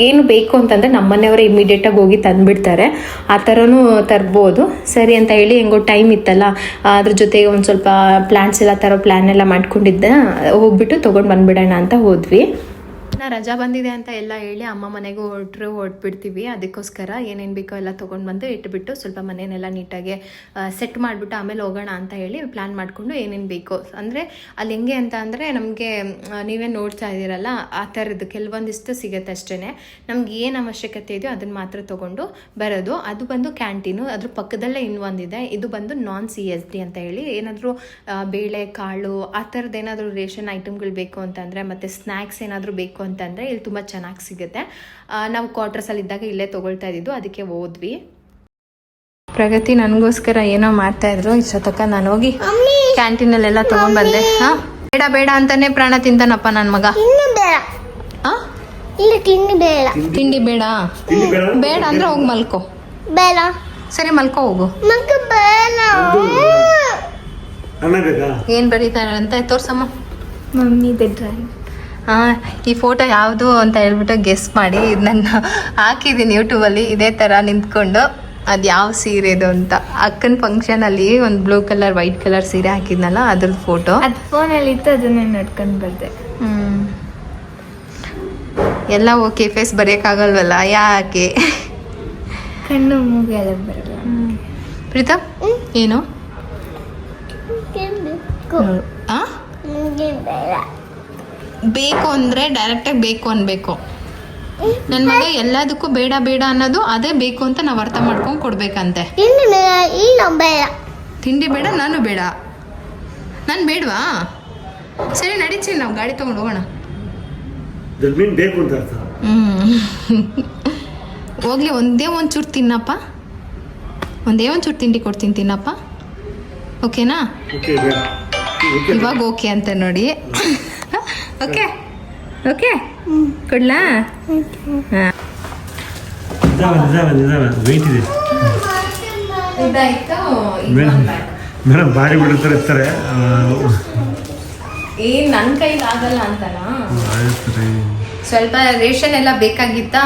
ಏನು ಬೇಕು ಅಂತಂದರೆ ನಮ್ಮ ಮನೆಯವರೇ ಇಮಿಡಿಯೇಟಾಗಿ ಹೋಗಿ ತಂದುಬಿಡ್ತಾರೆ, ಆ ಥರನೂ ತರ್ಬೋದು. ಸರಿ ಅಂತ ಹೇಳಿ ಹೆಂಗೋ ಟೈಮ್ ಇತ್ತಲ್ಲ, ಅದ್ರ ಜೊತೆಗೆ ಒಂದು ಸ್ವಲ್ಪ ಪ್ಲ್ಯಾಂಟ್ಸ್ ಎಲ್ಲ ತರೋ ಪ್ಲ್ಯಾನ್ ಎಲ್ಲ ಮಾಡ್ಕೊಂಡಿದ್ದೆ. ಹೋಗ್ಬಿಟ್ಟು ತೊಗೊಂಡು ಬಂದ್ಬಿಡೋಣ ಅಂತ ಹೋದ್ವಿ. ರಜಾ ಬಂದಿದೆ ಅಂತ ಎಲ್ಲ ಹೇಳಿ ಅಮ್ಮ ಮನೆಗೂ ಹೊರಟ್ಬಿಡ್ತೀವಿ. ಅದಕ್ಕೋಸ್ಕರ ಏನೇನು ಬೇಕೋ ಎಲ್ಲ ತೊಗೊಂಡು ಬಂದು ಇಟ್ಬಿಟ್ಟು ಸ್ವಲ್ಪ ಮನೆಯನ್ನೆಲ್ಲ ನೀಟಾಗಿ ಸೆಟ್ ಮಾಡಿಬಿಟ್ಟು ಆಮೇಲೆ ಹೋಗೋಣ ಅಂತ ಹೇಳಿ ಪ್ಲ್ಯಾನ್ ಮಾಡಿಕೊಂಡು ಏನೇನು ಬೇಕೋ. ಅಂದರೆ ಅಲ್ಲಿ ಹೆಂಗೆ ಅಂತ ಅಂದರೆ ನಮಗೆ ನೀವೇ ನೋಡ್ತಾ ಇದ್ದೀರಲ್ಲ ಆ ಥರದ್ದು ಕೆಲವೊಂದಿಷ್ಟು ಸಿಗುತ್ತೆ ಅಷ್ಟೇ. ನಮ್ಗೆ ಏನು ಅವಶ್ಯಕತೆ ಇದೆಯೋ ಅದನ್ನು ಮಾತ್ರ ತೊಗೊಂಡು ಬರೋದು. ಅದು ಬಂದು ಕ್ಯಾಂಟೀನು, ಅದ್ರ ಪಕ್ಕದಲ್ಲೇ ಇನ್ನೊಂದಿದೆ. ಇದು ಬಂದು ನಾನ್ CSD ಅಂತ ಹೇಳಿ. ಏನಾದರೂ ಬೇಳೆ ಕಾಳು ಆ ಥರದ್ದು ಏನಾದರೂ ರೇಷನ್ ಐಟಮ್ಗಳು ಬೇಕು ಅಂತಂದರೆ ಮತ್ತು ಸ್ನ್ಯಾಕ್ಸ್ ಏನಾದರೂ ಬೇಕು ಅಂತಂದರೆ ಇಲ್ಲಿ ತುಂಬ ಚೆನ್ನಾಗಿ ಸಿಗುತ್ತೆ. ನಾವು ಕ್ವಾರ್ಟರ್ಸಲ್ಲಿ ಇದ್ದಾಗ ಇಲ್ಲೇ ತೊಗೊಳ್ತಾ ಇದ್ದಿದ್ದು, ಅದಕ್ಕೆ ಹೋದ್ವಿ. ಪ್ರಗತಿ ನನಗೋಸ್ಕರ ಏನೋ ಮಾಡ್ತಾ ಇದ್ರು. ಇಷ್ಟೊತ್ತಕ್ಕ ನಾನು ಹೋಗಿ ಕ್ಯಾಂಟೀನಲ್ಲೆಲ್ಲ ತೊಗೊಂಡು ಬಂದೆ. ಹಾಂ, ಬೇಡ ಬೇಡ ಅಂತಾನೆ ಪ್ರಾಣ ತಿಂತಾನಪ್ಪ ನನ್ನ ಮಗ. ತಿಂಡಿ ಬೇಡ ಬೇಡ ಅಂದ್ರೆ ಹೋಗಿ ಮಲ್ಕೋ. ಬೇಡ ಸರಿ ಮಲ್ಕೋ, ಹೋಗು. ಏನು ಬರೀತಾರೆ ಅಂತ ತೋರ್ಸಮ್ಮ. Mummy the drawing. ಈ ಫೋಟೋ ಯಾವುದು ಅಂತ ಹೇಳ್ಬಿಟ್ಟು ಗೆಸ್ ಮಾಡಿ. ನನ್ನ ಹಾಕಿದ್ದೀನಿ ಯೂಟ್ಯೂಬಲ್ಲಿ ಇದೇ ಥರ ನಿಂತ್ಕೊಂಡು. ಅದು ಯಾವ ಸೀರೆ ಇದು ಅಂತ. ಅಕ್ಕನ ಫಂಕ್ಷನಲ್ಲಿ ಒಂದು ಬ್ಲೂ ಕಲರ್ ವೈಟ್ ಕಲರ್ ಸೀರೆ ಹಾಕಿದ್ನಲ್ಲ ಅದ್ರದ್ದು ಫೋಟೋ. ಅದು ಫೋನಲ್ಲಿ ಇತ್ತು, ಅದನ್ನೇ ನೋಡ್ಕೊಂಡು ಬರ್ದೆ. ಎಲ್ಲ ಓಕೆ, ಫೇಸ್ ಬರೆಯೋಕ್ಕಾಗಲ್ವಲ್ಲ, ಯಾಕೆ? ಕಣ್ಣು ಮೂಗು ಎಲ್ಲ ಬರಲ್ಲ. ಪ್ರೀತಾ ಏನು ಬೇಕು ಅಂದರೆ ಡೈರೆಕ್ಟಾಗಿ ಬೇಕು ಅನ್ಬೇಕು. ನನ್ನ ಮಗ ಎಲ್ಲದಕ್ಕೂ ಬೇಡ ಬೇಡ ಅನ್ನೋದು ಅದೇ ಬೇಕು ಅಂತ ನಾವು ಅರ್ಥ ಮಾಡ್ಕೊಂಡು ಕೊಡ್ಬೇಕಂತೆ. ತಿಂಡಿ ಬೇಡ, ನಾನು ಬೇಡ, ನಾನು ಬೇಡವಾ? ಸರಿ ನಡೀತೀನಿ, ನಾವು ಗಾಡಿ ತಗೊಂಡು ಹೋಗೋಣ. ಹೋಗ್ಲಿ, ಒಂದೇ ಒಂಚೂರು ತಿನ್ನಪ್ಪ, ಒಂದೇ ಒಂಚೂರು ತಿಂಡಿ ಕೊಡ್ತೀನಿ ತಿನ್ನಪ್ಪ, ಓಕೆನಾ? ಇವಾಗ ಓಕೆ ಅಂತ ನೋಡಿ. ಓಕೆ ಓಕೆ ಕೊಡ್ಲಾ? ಹಾಂ, ಇದಾಯ್ತು. ಮೇಡಮ್ ಬಾರಿ ಬಿಡ್ತಾರೆ ಇರ್ತಾರೆ. ಏನ್ ನನ್ನ ಕೈಲಿ ಆಗಲ್ಲ ಅಂತನಾ? ಸ್ವಲ್ಪ ರೇಷನ್ ಎಲ್ಲ ಬೇಕಾಗಿತ್ತಾ,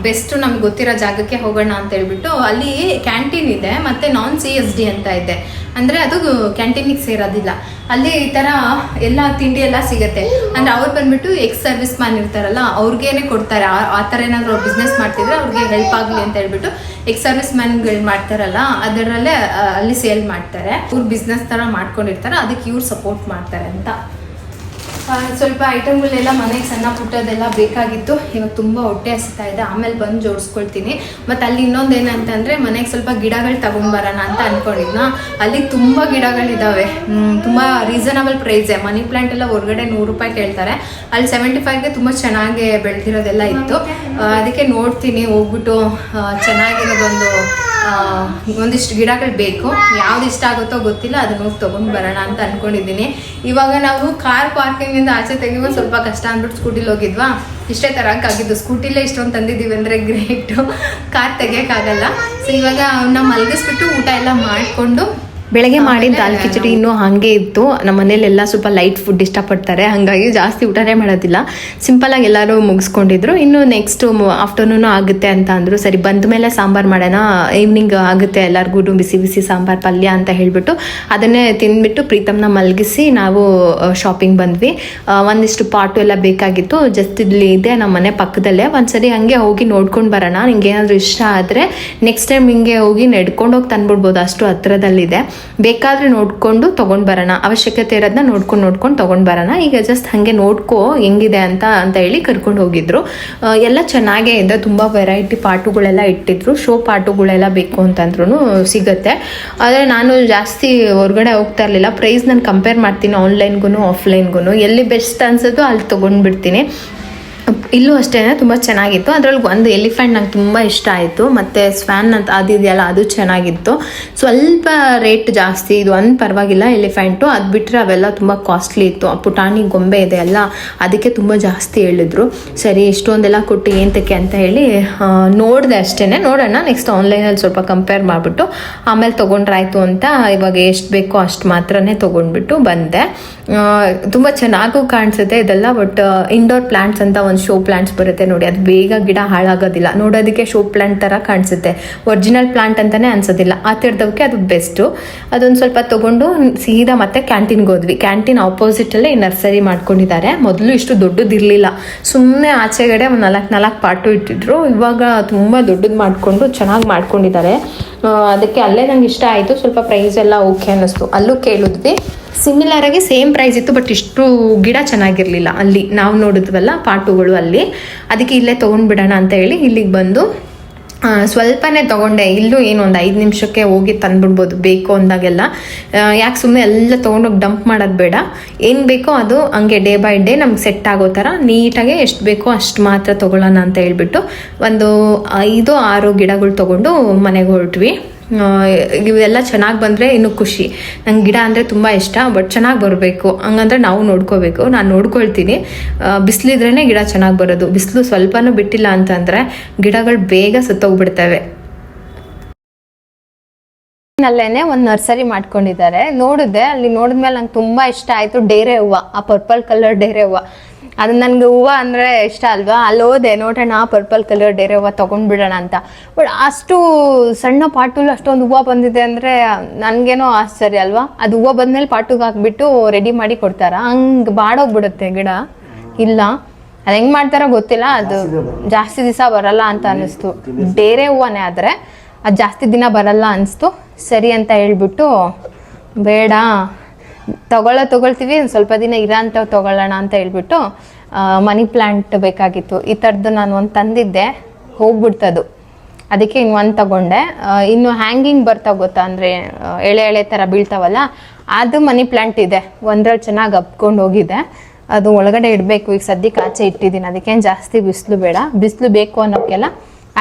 ಬೆಸ್ಟ್ ನಮ್ಗೆ ಗೊತ್ತಿರೋ ಜಾಗಕ್ಕೆ ಹೋಗೋಣ ಅಂತ ಹೇಳ್ಬಿಟ್ಟು ಅಲ್ಲಿ ಕ್ಯಾಂಟೀನ್ ಇದೆ, ಮತ್ತೆ ನಾನ್ CSD ಅಂತ ಇದೆ. ಅಂದರೆ ಅದು ಕ್ಯಾಂಟೀನಿಗೆ ಸೇರೋದಿಲ್ಲ. ಅಲ್ಲಿ ಈ ಥರ ಎಲ್ಲ ತಿಂಡಿ ಎಲ್ಲ ಸಿಗುತ್ತೆ. ಅಂದರೆ ಅವ್ರು ಬಂದ್ಬಿಟ್ಟು ಸರ್ವಿಸ್ ಮ್ಯಾನ್ ಇರ್ತಾರಲ್ಲ, ಅವ್ರಿಗೇನೆ ಕೊಡ್ತಾರೆ. ಆ ಥರ ಏನಾದರೂ ಬಿಸ್ನೆಸ್ ಮಾಡ್ತಿದ್ರೆ ಅವ್ರಿಗೆ ಹೆಲ್ಪ್ ಆಗಲಿ ಅಂತ ಹೇಳ್ಬಿಟ್ಟು ಸರ್ವಿಸ್ ಮ್ಯಾನ್ಗಳು ಮಾಡ್ತಾರಲ್ಲ, ಅದರಲ್ಲೇ ಅಲ್ಲಿ ಸೇಲ್ ಮಾಡ್ತಾರೆ. ಇವ್ರು ಬಿಸ್ನೆಸ್ ಥರ ಮಾಡ್ಕೊಂಡಿರ್ತಾರೆ, ಅದಕ್ಕೆ ಇವ್ರು ಸಪೋರ್ಟ್ ಮಾಡ್ತಾರೆ ಅಂತ. ಸ್ವಲ್ಪ ಐಟಮ್ಗಳೆಲ್ಲ ಮನೆಗೆ ಸಣ್ಣ ಪುಟ್ಟದೆಲ್ಲ ಬೇಕಾಗಿತ್ತು. ಇವಾಗ ತುಂಬ ಹೊಟ್ಟೆ ಹಸಿತಾ ಇದೆ, ಆಮೇಲೆ ಬಂದು ಜೋಡಿಸ್ಕೊಳ್ತೀನಿ. ಮತ್ತು ಅಲ್ಲಿ ಇನ್ನೊಂದು ಏನಂತಂದರೆ ಮನೆಗೆ ಸ್ವಲ್ಪ ಗಿಡಗಳು ತಗೊಂಡ್ಬರೋಣ ಅಂತ ಅಂದ್ಕೊಂಡಿದ್ನ. ಅಲ್ಲಿ ತುಂಬ ಗಿಡಗಳಿದ್ದಾವೆ, ತುಂಬ ರೀಸನಬಲ್ ಪ್ರೈಸೇ. ಮನಿ ಪ್ಲ್ಯಾಂಟ್ ಎಲ್ಲ ಹೊರಗಡೆ 100 ರೂಪಾಯಿ ಕೇಳ್ತಾರೆ, ಅಲ್ಲಿ 75ಗೆ ತುಂಬ ಚೆನ್ನಾಗಿ ಬೆಳೆದಿರೋದೆಲ್ಲ ಇತ್ತು. ಅದಕ್ಕೆ ನೋಡ್ತೀನಿ, ಹೋಗ್ಬಿಟ್ಟು ಚೆನ್ನಾಗಿರೋದೊಂದು ಒಂದಿಷ್ಟು ಗಿಡಗಳು ಬೇಕು. ಯಾವ್ದು ಇಷ್ಟ ಆಗುತ್ತೋ ಗೊತ್ತಿಲ್ಲ, ಅದನ್ನ ಹೋಗಿ ತೊಗೊಂಡು ಬರೋಣ ಅಂತ ಅಂದ್ಕೊಂಡಿದ್ದೀನಿ. ಇವಾಗ ನಾವು ಕಾರ್ ಪಾರ್ಕಿಂಗಿಂದ ಆಚೆ ತೆಗಿಯುವ ಸ್ವಲ್ಪ ಕಷ್ಟ ಅಂದ್ಬಿಟ್ಟು ಸ್ಕೂಟಿಲಿ ಹೋಗಿದ್ವಾ, ಇಷ್ಟೇ ತರೋಕ್ಕಾಗಿದ್ದು. ಸ್ಕೂಟಿಲೇ ಇಷ್ಟೊಂದು ತಂದಿದ್ದೀವಿ ಅಂದರೆ ಗ್ರೇಟು, ಕಾರ್ ತೆಗಿಯೋಕ್ಕಾಗಲ್ಲ. ಸೊ ಇವಾಗ ನಾವು ಮಲಗಿಸ್ಬಿಟ್ಟು ಊಟ ಎಲ್ಲ ಮಾಡಿಕೊಂಡು, ಬೆಳಗ್ಗೆ ಮಾಡಿದ ದಾಲ್ ಕಿಚಡಿ ಇನ್ನೂ ಹಾಗೆ ಇತ್ತು. ನಮ್ಮ ಮನೇಲೆಲ್ಲ ಸ್ವಲ್ಪ ಲೈಟ್ ಫುಡ್ ಇಷ್ಟಪಡ್ತಾರೆ, ಹಾಗಾಗಿ ಜಾಸ್ತಿ ಊಟನೇ ಮಾಡೋದಿಲ್ಲ. ಸಿಂಪಲಾಗಿ ಎಲ್ಲರೂ ಮುಗಿಸ್ಕೊಂಡಿದ್ರು. ಇನ್ನು ನೆಕ್ಸ್ಟ್ ಆಫ್ಟರ್ನೂನು ಆಗುತ್ತೆ ಅಂತ ಅಂದರು. ಸರಿ, ಬಂದ ಮೇಲೆ ಸಾಂಬಾರು ಮಾಡೋಣ, ಈವ್ನಿಂಗ್ ಆಗುತ್ತೆ ಎಲ್ಲರಿಗೂ ಬಿಸಿ ಬಿಸಿ ಸಾಂಬಾರು ಪಲ್ಯ ಅಂತ ಹೇಳಿಬಿಟ್ಟು ಅದನ್ನೇ ತಿಂದ್ಬಿಟ್ಟು ಪ್ರೀತಮ್ನ ಮಲಗಿಸಿ ನಾವು ಶಾಪಿಂಗ್ ಬಂದ್ವಿ. ಒಂದಿಷ್ಟು ಪಾಟು ಎಲ್ಲ ಬೇಕಾಗಿತ್ತು, ಜಸ್ಟ್ ಇಲ್ಲಿ ಇದೆ ನಮ್ಮ ಮನೆ ಪಕ್ಕದಲ್ಲೇ. ಒಂದ್ಸರಿ ಹಂಗೆ ಹೋಗಿ ನೋಡ್ಕೊಂಡು ಬರೋಣ, ನಿಂಗೆ ಏನಾದರೂ ಇಷ್ಟ ಆದರೆ ನೆಕ್ಸ್ಟ್ ಟೈಮ್ ಹಿಂಗೆ ಹೋಗಿ ನಡ್ಕೊಂಡು ಹೋಗಿ ತಂದ್ಬಿಡ್ಬೋದು, ಅಷ್ಟು ಹತ್ರದಲ್ಲಿದೆ. ಬೇಕಾದ್ರೆ ನೋಡ್ಕೊಂಡು ತೊಗೊಂಡು ಬರೋಣ, ಅವಶ್ಯಕತೆ ಇರೋದನ್ನ ನೋಡ್ಕೊಂಡು ತೊಗೊಂಡು ಬರೋಣ. ಈಗ ಜಸ್ಟ್ ಹಾಗೆ ನೋಡ್ಕೋ ಹೆಂಗಿದೆ ಅಂತ ಹೇಳಿ ಕರ್ಕೊಂಡು ಹೋಗಿದ್ರು. ಎಲ್ಲ ಚೆನ್ನಾಗೇ ಇದೆ, ತುಂಬ ವೆರೈಟಿ ಪಾಟುಗಳೆಲ್ಲ ಇಟ್ಟಿದ್ರು. ಶೋ ಪಾಟುಗಳೆಲ್ಲ ಬೇಕು ಅಂತಂದ್ರೂ ಸಿಗುತ್ತೆ. ಆದರೆ ನಾನು ಜಾಸ್ತಿ ಹೊರಗಡೆ ಹೋಗ್ತಾ ಇರಲಿಲ್ಲ. ಪ್ರೈಸ್ ನಾನು ಕಂಪೇರ್ ಮಾಡ್ತೀನಿ ಆನ್ಲೈನ್ಗೂ ಆಫ್ಲೈನ್ಗೂ, ಎಲ್ಲಿ ಬೆಸ್ಟ್ ಅನ್ಸೋದು ಅಲ್ಲಿ ತೊಗೊಂಡ್ಬಿಡ್ತೀನಿ. ಇಲ್ಲೂ ಅಷ್ಟೇ ತುಂಬ ಚೆನ್ನಾಗಿತ್ತು. ಅದರಲ್ಲಿ ಒಂದು ಎಲಿಫೆಂಟ್ ನಂಗೆ ತುಂಬ ಇಷ್ಟ ಆಯಿತು, ಮತ್ತು ಸ್ವ್ಯಾನ್ ಅಂತ ಅದಿದೆಯಲ್ಲ ಅದು ಚೆನ್ನಾಗಿತ್ತು. ಸ್ವಲ್ಪ ರೇಟ್ ಜಾಸ್ತಿ, ಇದು ಒಂದು ಪರವಾಗಿಲ್ಲ ಎಲಿಫೆಂಟು. ಅದು ಬಿಟ್ಟರೆ ಅವೆಲ್ಲ ತುಂಬ ಕಾಸ್ಟ್ಲಿ ಇತ್ತು. ಆ ಪುಟಾಣಿ ಗೊಂಬೆ ಇದೆ ಅಲ್ಲ, ಅದಕ್ಕೆ ತುಂಬ ಜಾಸ್ತಿ ಹೇಳಿದ್ರು. ಸರಿ, ಇಷ್ಟೊಂದೆಲ್ಲ ಕೊಟ್ಟು ಏನಕ್ಕೆ ಅಂತ ಹೇಳಿ ನೋಡಿದೆ ಅಷ್ಟೇ. ನೋಡೋಣ ನೆಕ್ಸ್ಟ್ ಆನ್ಲೈನಲ್ಲಿ ಸ್ವಲ್ಪ ಕಂಪೇರ್ ಮಾಡಿಬಿಟ್ಟು ಆಮೇಲೆ ತೊಗೊಂಡ್ರಾಯ್ತು ಅಂತ ಇವಾಗ ಎಷ್ಟು ಬೇಕೋ ಅಷ್ಟು ಮಾತ್ರನೇ ತೊಗೊಂಡ್ಬಿಟ್ಟು ಬಂದೆ. ತುಂಬ ಚೆನ್ನಾಗೂ ಕಾಣಿಸುತ್ತೆ ಇದೆಲ್ಲ. ಬಟ್ ಇಂಡೋರ್ ಪ್ಲಾಂಟ್ಸ್ ಅಂತ ಒಂದು ಶೋ ಪ್ಲಾಂಟ್ಸ್ ಬರುತ್ತೆ ನೋಡಿ, ಅದು ಬೇಗ ಗಿಡ ಹಾಳಾಗೋದಿಲ್ಲ, ನೋಡೋದಕ್ಕೆ ಶೋ ಪ್ಲಾಂಟ್ ಥರ ಕಾಣಿಸುತ್ತೆ, ಒರಿಜಿನಲ್ ಪ್ಲಾಂಟ್ ಅಂತಲೇ ಅನ್ಸೋದಿಲ್ಲ. ಆ ಥರದವಕ್ಕೆ ಅದು ಬೆಸ್ಟು. ಅದೊಂದು ಸ್ವಲ್ಪ ತೊಗೊಂಡು ಸೀದಾ ಮತ್ತೆ ಕ್ಯಾಂಟೀನ್ಗೆ ಹೋದ್ವಿ. ಕ್ಯಾಂಟೀನ್ ಆಪೋಸಿಟಲ್ಲೇ ಈ ನರ್ಸರಿ ಮಾಡ್ಕೊಂಡಿದ್ದಾರೆ. ಮೊದಲು ಇಷ್ಟು ದೊಡ್ಡದಿರಲಿಲ್ಲ, ಸುಮ್ಮನೆ ಆಚೆಗಡೆ ಒಂದು 4 ಪಾಟು ಇಟ್ಟಿದ್ರು. ಇವಾಗ ತುಂಬ ದೊಡ್ಡದು ಮಾಡಿಕೊಂಡು ಚೆನ್ನಾಗಿ ಮಾಡ್ಕೊಂಡಿದ್ದಾರೆ. ಅದಕ್ಕೆ ಅಲ್ಲೇ ನಂಗೆ ಇಷ್ಟ ಆಯಿತು. ಸ್ವಲ್ಪ ಪ್ರೈಸ್ ಎಲ್ಲ ಓಕೆ ಅನ್ನಿಸ್ತು. ಅಲ್ಲೂ ಕೇಳಿದ್ವಿ, ಸಿಮಿಲರ್ ಆಗಿ ಸೇಮ್ ಪ್ರೈಸ್ ಇತ್ತು, ಬಟ್ ಇಷ್ಟು ಗಿಡ ಚೆನ್ನಾಗಿರಲಿಲ್ಲ ಅಲ್ಲಿ ನಾವು ನೋಡಿದ್ವಲ್ಲ ಪಾಟುಗಳು ಅಲ್ಲಿ. ಅದಕ್ಕೆ ಇಲ್ಲೇ ತೊಗೊಂಡ್ಬಿಡೋಣ ಅಂತ ಹೇಳಿ ಇಲ್ಲಿಗೆ ಬಂದು ಸ್ವಲ್ಪನೇ ತೊಗೊಂಡೆ. ಇಲ್ಲೂ ಏನು ಒಂದು 5 ನಿಮಿಷಕ್ಕೆ ಹೋಗಿ ತಂದುಬಿಡ್ಬೋದು ಬೇಕು ಅಂದಾಗೆಲ್ಲ. ಯಾಕೆ ಸುಮ್ಮನೆ ಎಲ್ಲ ತೊಗೊಂಡೋಗಿ ಡಂಪ್ ಮಾಡೋದು ಬೇಡ, ಏನು ಬೇಕೋ ಅದು ಹಂಗೆ ಡೇ ಬೈ ಡೇ ನಮ್ಗೆ ಸೆಟ್ ಆಗೋ ಥರ ನೀಟಾಗೆ ಎಷ್ಟು ಬೇಕೋ ಅಷ್ಟು ಮಾತ್ರ ತೊಗೊಳ್ಳೋಣ ಅಂತ ಹೇಳ್ಬಿಟ್ಟು ಒಂದು 5-6 ಗಿಡಗಳು ತೊಗೊಂಡು ಮನೆಗೆ ಹೊರಟ್ವಿ. ಇವೆಲ್ಲ ಚೆನ್ನಾಗಿ ಬಂದರೆ ಇನ್ನೂ ಖುಷಿ. ನಂಗೆ ಗಿಡ ಅಂದರೆ ತುಂಬ ಇಷ್ಟ, ಬಟ್ ಚೆನ್ನಾಗಿ ಬರಬೇಕು, ಹಂಗಂದ್ರೆ ನಾವು ನೋಡ್ಕೋಬೇಕು. ನಾನು ನೋಡ್ಕೊಳ್ತೀನಿ. ಬಿಸಿಲಿದ್ರೇ ಗಿಡ ಚೆನ್ನಾಗಿ ಬರೋದು. ಬಿಸಿಲು ಸ್ವಲ್ಪನೂ ಬಿಟ್ಟಿಲ್ಲ ಅಂತಂದರೆ ಗಿಡಗಳು ಬೇಗ ಸತ್ತೋಗ್ಬಿಡ್ತವೆ. ಅಲ್ಲೇನೆ ಒಂದು ನರ್ಸರಿ ಮಾಡ್ಕೊಂಡಿದ್ದಾರೆ. ನೋಡಿದೆ, ಅಲ್ಲಿ ನೋಡಿದ್ಮೇಲೆ ನಂಗೆ ತುಂಬ ಇಷ್ಟ ಆಯಿತು. ಡೇರೆ ಹೂವು, ಆ ಪರ್ಪಲ್ ಕಲರ್ ಡೇರೆ ಹೂವು, ಅದು ನನಗೆ ಹೂವು ಅಂದರೆ ಇಷ್ಟ ಅಲ್ವಾ. ಅಲ್ಲಿ ಹೋದೆ, ನೋಡೋಣ ಪರ್ಪಲ್ ಕಲರ್ ಡೇರೆ ಹೂವು ತೊಗೊಂಡ್ಬಿಡೋಣ ಅಂತ. ಬಟ್ ಅಷ್ಟು ಸಣ್ಣ ಪಾಟುಲು ಅಷ್ಟೊಂದು ಹೂವು ಬಂದಿದೆ ಅಂದರೆ ನನಗೇನೋ ಆಶ್ಚರ್ಯ ಅಲ್ವಾ. ಅದು ಹೂವು ಬಂದಮೇಲೆ ಪಾಟುಗೆ ಹಾಕ್ಬಿಟ್ಟು ರೆಡಿ ಮಾಡಿ ಕೊಡ್ತಾರ, ಹಂಗೆ ಬಾಡೋಗ್ಬಿಡುತ್ತೆ ಗಿಡ. ಇಲ್ಲ, ಅದು ಹೆಂಗೆ ಮಾಡ್ತಾರೋ ಗೊತ್ತಿಲ್ಲ, ಅದು ಜಾಸ್ತಿ ದಿವಸ ಬರಲ್ಲ ಅಂತ ಅನ್ನಿಸ್ತು. ಡೇರೆ ಹೂವನೇ ಆದರೆ ಅದು ಜಾಸ್ತಿ ದಿನ ಬರಲ್ಲ ಅನಿಸ್ತು. ಸರಿ ಅಂತ ಹೇಳ್ಬಿಟ್ಟು ಬೇಡ ತೊಗೊಳ್ತೀವಿ, ಒಂದು ಸ್ವಲ್ಪ ದಿನ ಇರೋಂಥವು ತೊಗೊಳ್ಳೋಣ ಅಂತ ಹೇಳ್ಬಿಟ್ಟು ಮನಿ ಪ್ಲ್ಯಾಂಟ್ ಬೇಕಾಗಿತ್ತು. ಈ ಥರದ್ದು ನಾನು ಒಂದು ತಂದಿದ್ದೆ, ಹೋಗ್ಬಿಡ್ತದು. ಅದಕ್ಕೆ ಇನ್ನು ಒಂದು ತಗೊಂಡೆ. ಇನ್ನು ಹ್ಯಾಂಗಿಂಗ್ ಬರ್ತಾವೆ ಗೊತ್ತಾ, ಅಂದರೆ ಎಳೆ ಎಳೆ ಥರ ಬೀಳ್ತಾವಲ್ಲ, ಅದು ಮನಿ ಪ್ಲ್ಯಾಂಟ್ ಇದೆ. ಒಂದ್ರಲ್ಲಿ ಚೆನ್ನಾಗಿ ಅಪ್ಕೊಂಡು ಹೋಗಿದೆ. ಅದು ಒಳಗಡೆ ಇಡಬೇಕು. ಈಗ ಸದ್ಯಕ್ಕೆ ಆಚೆ ಇಟ್ಟಿದ್ದೀನಿ. ಅದಕ್ಕೇನು ಜಾಸ್ತಿ ಬಿಸಿಲು ಬೇಡ. ಬಿಸಿಲು ಬೇಕು ಅನ್ನೋಕ್ಕೆಲ್ಲ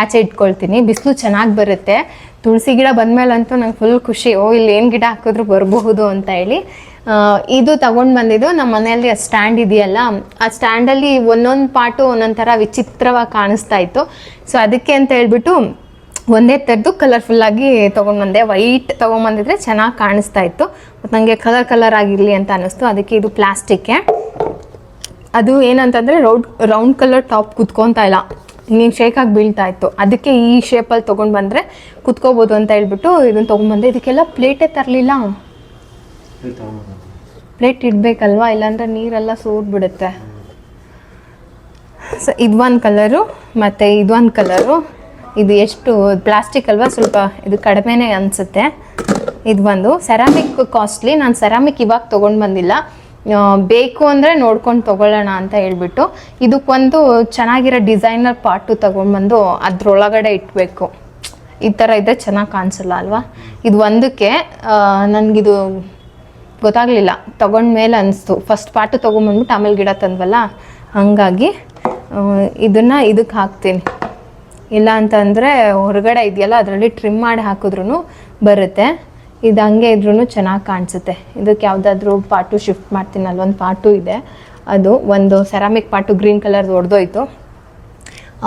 ಆಚೆ ಇಟ್ಕೊಳ್ತೀನಿ. ಬಿಸಿಲು ಚೆನ್ನಾಗಿ ಬರುತ್ತೆ. ತುಳಸಿ ಗಿಡ ಬಂದಮೇಲಂತೂ ನಂಗೆ ಫುಲ್ ಖುಷಿ. ಇಲ್ಲಿ ಏನು ಗಿಡ ಹಾಕಿದ್ರು ಬರಬಹುದು ಅಂತ ಹೇಳಿ. ಇದು ತಗೊಂಡು ಬಂದಿದ್ದು ನಮ್ಮ ಮನೆಯಲ್ಲಿ ಸ್ಟ್ಯಾಂಡ್ ಇದೆಯಲ್ಲ, ಆ ಸ್ಟ್ಯಾಂಡಲ್ಲಿ ಒಂದೊಂದು ಪಾಟು ಒಂದೊಂದು ಥರ ವಿಚಿತ್ರವಾಗಿ ಕಾಣಿಸ್ತಾ ಇತ್ತು. ಸೊ ಅದಕ್ಕೆ ಅಂತ ಹೇಳ್ಬಿಟ್ಟು ಒಂದೇ ಥರದ್ದು ಕಲರ್ಫುಲ್ಲಾಗಿ ತೊಗೊಂಡ್ಬಂದೆ. ವೈಟ್ ತೊಗೊಂಬಂದಿದ್ರೆ ಚೆನ್ನಾಗಿ ಕಾಣಿಸ್ತಾ ಇತ್ತು. ಮತ್ತು ನನಗೆ ಕಲರ್ ಆಗಿರಲಿ ಅಂತ ಅನ್ನಿಸ್ತು. ಅದಕ್ಕೆ ಇದು ಪ್ಲಾಸ್ಟಿಕ್ಕೆ. ಅದು ಏನಂತಂದರೆ ರೌಂಡ್ ಕಲರ್ ಟಾಪ್ ಕುತ್ಕೊತಾ ಇಲ್ಲ, ಹಿಂಗೆ ಶೇಕಾಗಿ ಬೀಳ್ತಾ ಇತ್ತು. ಅದಕ್ಕೆ ಈ ಶೇಪಲ್ಲಿ ತೊಗೊಂಡು ಬಂದರೆ ಕುತ್ಕೋಬೋದು ಅಂತ ಹೇಳ್ಬಿಟ್ಟು ಇದನ್ನು ತೊಗೊಂಡ್ಬಂದೆ. ಇದಕ್ಕೆಲ್ಲ ಪ್ಲೇಟೇ ತರಲಿಲ್ಲ. ಪ್ಲೇಟ್ ಇಡಬೇಕಲ್ವಾ, ಇಲ್ಲಾಂದರೆ ನೀರೆಲ್ಲ ಸೋರ್ಬಿಡುತ್ತೆ. ಸೊ ಇದೊಂದು ಕಲರು ಮತ್ತು ಇದೊಂದು ಕಲರು. ಇದು ಎಷ್ಟು ಪ್ಲಾಸ್ಟಿಕ್ ಅಲ್ವಾ, ಸ್ವಲ್ಪ ಇದು ಕಡಿಮೆನೇ ಅನಿಸುತ್ತೆ. ಇದು ಒಂದು ಸೆರಾಮಿಕ್ ಕಾಸ್ಟ್ಲಿ. ನಾನು ಸೆರಾಮಿಕ್ ಇವಾಗ ತೊಗೊಂಡು ಬಂದಿಲ್ಲ, ಬೇಕು ಅಂದರೆ ನೋಡ್ಕೊಂಡು ತೊಗೊಳ್ಳೋಣ ಅಂತ ಹೇಳ್ಬಿಟ್ಟು. ಇದಕ್ಕೊಂದು ಚೆನ್ನಾಗಿರೋ ಡಿಸೈನರ್ ಪಾಟು ತೊಗೊಂಡ್ಬಂದು ಅದ್ರೊಳಗಡೆ ಇಟ್ಬೇಕು. ಈ ಥರ ಇದ್ದರೆ ಚೆನ್ನಾಗಿ ಕಾಣಿಸಲ್ಲ ಅಲ್ವಾ. ಇದು ಒಂದಕ್ಕೆ ನನಗಿದು ಗೊತ್ತಾಗಲಿಲ್ಲ, ತೊಗೊಂಡ್ಮೇಲೆ ಅನಿಸ್ತು. ಫಸ್ಟ್ ಪಾಟು ತೊಗೊಂಬಂದ್ಬಿಟ್ಟು ಆಮೇಲೆ ಗಿಡ ತಂದ್ವಲ್ಲ, ಹಾಗಾಗಿ ಇದನ್ನು ಇದಕ್ಕೆ ಹಾಕ್ತೀನಿ. ಇಲ್ಲ ಅಂತಂದರೆ ಹೊರಗಡೆ ಇದೆಯಲ್ಲ ಅದರಲ್ಲಿ ಟ್ರಿಮ್ ಮಾಡಿ ಹಾಕಿದ್ರೂ ಬರುತ್ತೆ. ಇದು ಹಂಗೆ ಇದ್ರೂ ಚೆನ್ನಾಗಿ ಕಾಣಿಸುತ್ತೆ. ಇದಕ್ಕೆ ಯಾವುದಾದ್ರೂ ಪಾಟು ಶಿಫ್ಟ್ ಮಾಡ್ತೀನಿ. ಅಲ್ಲೊಂದು ಪಾಟು ಇದೆ, ಅದು ಒಂದು ಸೆರಾಮಿಕ್ ಪಾಟು ಗ್ರೀನ್ ಕಲರ್ದು ಹೊಡೆದೋಯ್ತು.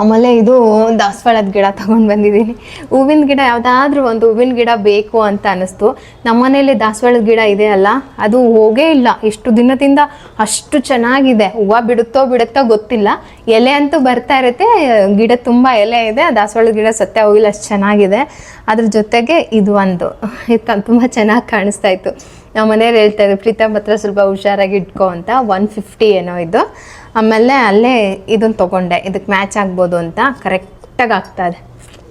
ಆಮೇಲೆ ಇದು ದಾಸವಾಳದ ಗಿಡ ತೊಗೊಂಡು ಬಂದಿದ್ದೀನಿ. ಹೂವಿನ ಗಿಡ ಯಾವುದಾದ್ರೂ ಒಂದು ಹೂವಿನ ಗಿಡ ಬೇಕು ಅಂತ ಅನ್ನಿಸ್ತು. ನಮ್ಮ ಮನೇಲಿ ದಾಸವಾಳದ ಗಿಡ ಇದೆ ಅಲ್ಲ, ಅದು ಹೋಗೇ ಇಲ್ಲ ಇಷ್ಟು ದಿನದಿಂದ. ಅಷ್ಟು ಚೆನ್ನಾಗಿದೆ. ಹೂವು ಬಿಡುತ್ತೋ ಗೊತ್ತಿಲ್ಲ. ಎಲೆ ಅಂತೂ ಬರ್ತಾ ಇರುತ್ತೆ, ಗಿಡ ತುಂಬ ಎಲೆ ಇದೆ. ದಾಸವಾಳದ ಗಿಡ ಸತ್ಯ ಹೋಗಿಲ್ಲ, ಅಷ್ಟು ಚೆನ್ನಾಗಿದೆ. ಅದ್ರ ಜೊತೆಗೆ ಇದು ಒಂದು ತುಂಬ ಚೆನ್ನಾಗಿ ಕಾಣಿಸ್ತಾ ಇತ್ತು. ನಮ್ಮ ಮನೆಯವ್ರು ಹೇಳ್ತಾಯಿದ್ರು, ಪ್ರೀತಮ್ ಹತ್ರ ಸ್ವಲ್ಪ ಹುಷಾರಾಗಿ ಇಟ್ಕೊ ಅಂತ. 150 ಏನೋ ಇದು. ಆಮೇಲೆ ಅಲ್ಲೇ ಇದನ್ನು ತೊಗೊಂಡೆ, ಇದಕ್ಕೆ ಮ್ಯಾಚ್ ಆಗ್ಬೋದು ಅಂತ. ಕರೆಕ್ಟಾಗಿ ಆಗ್ತಾಯಿದೆ,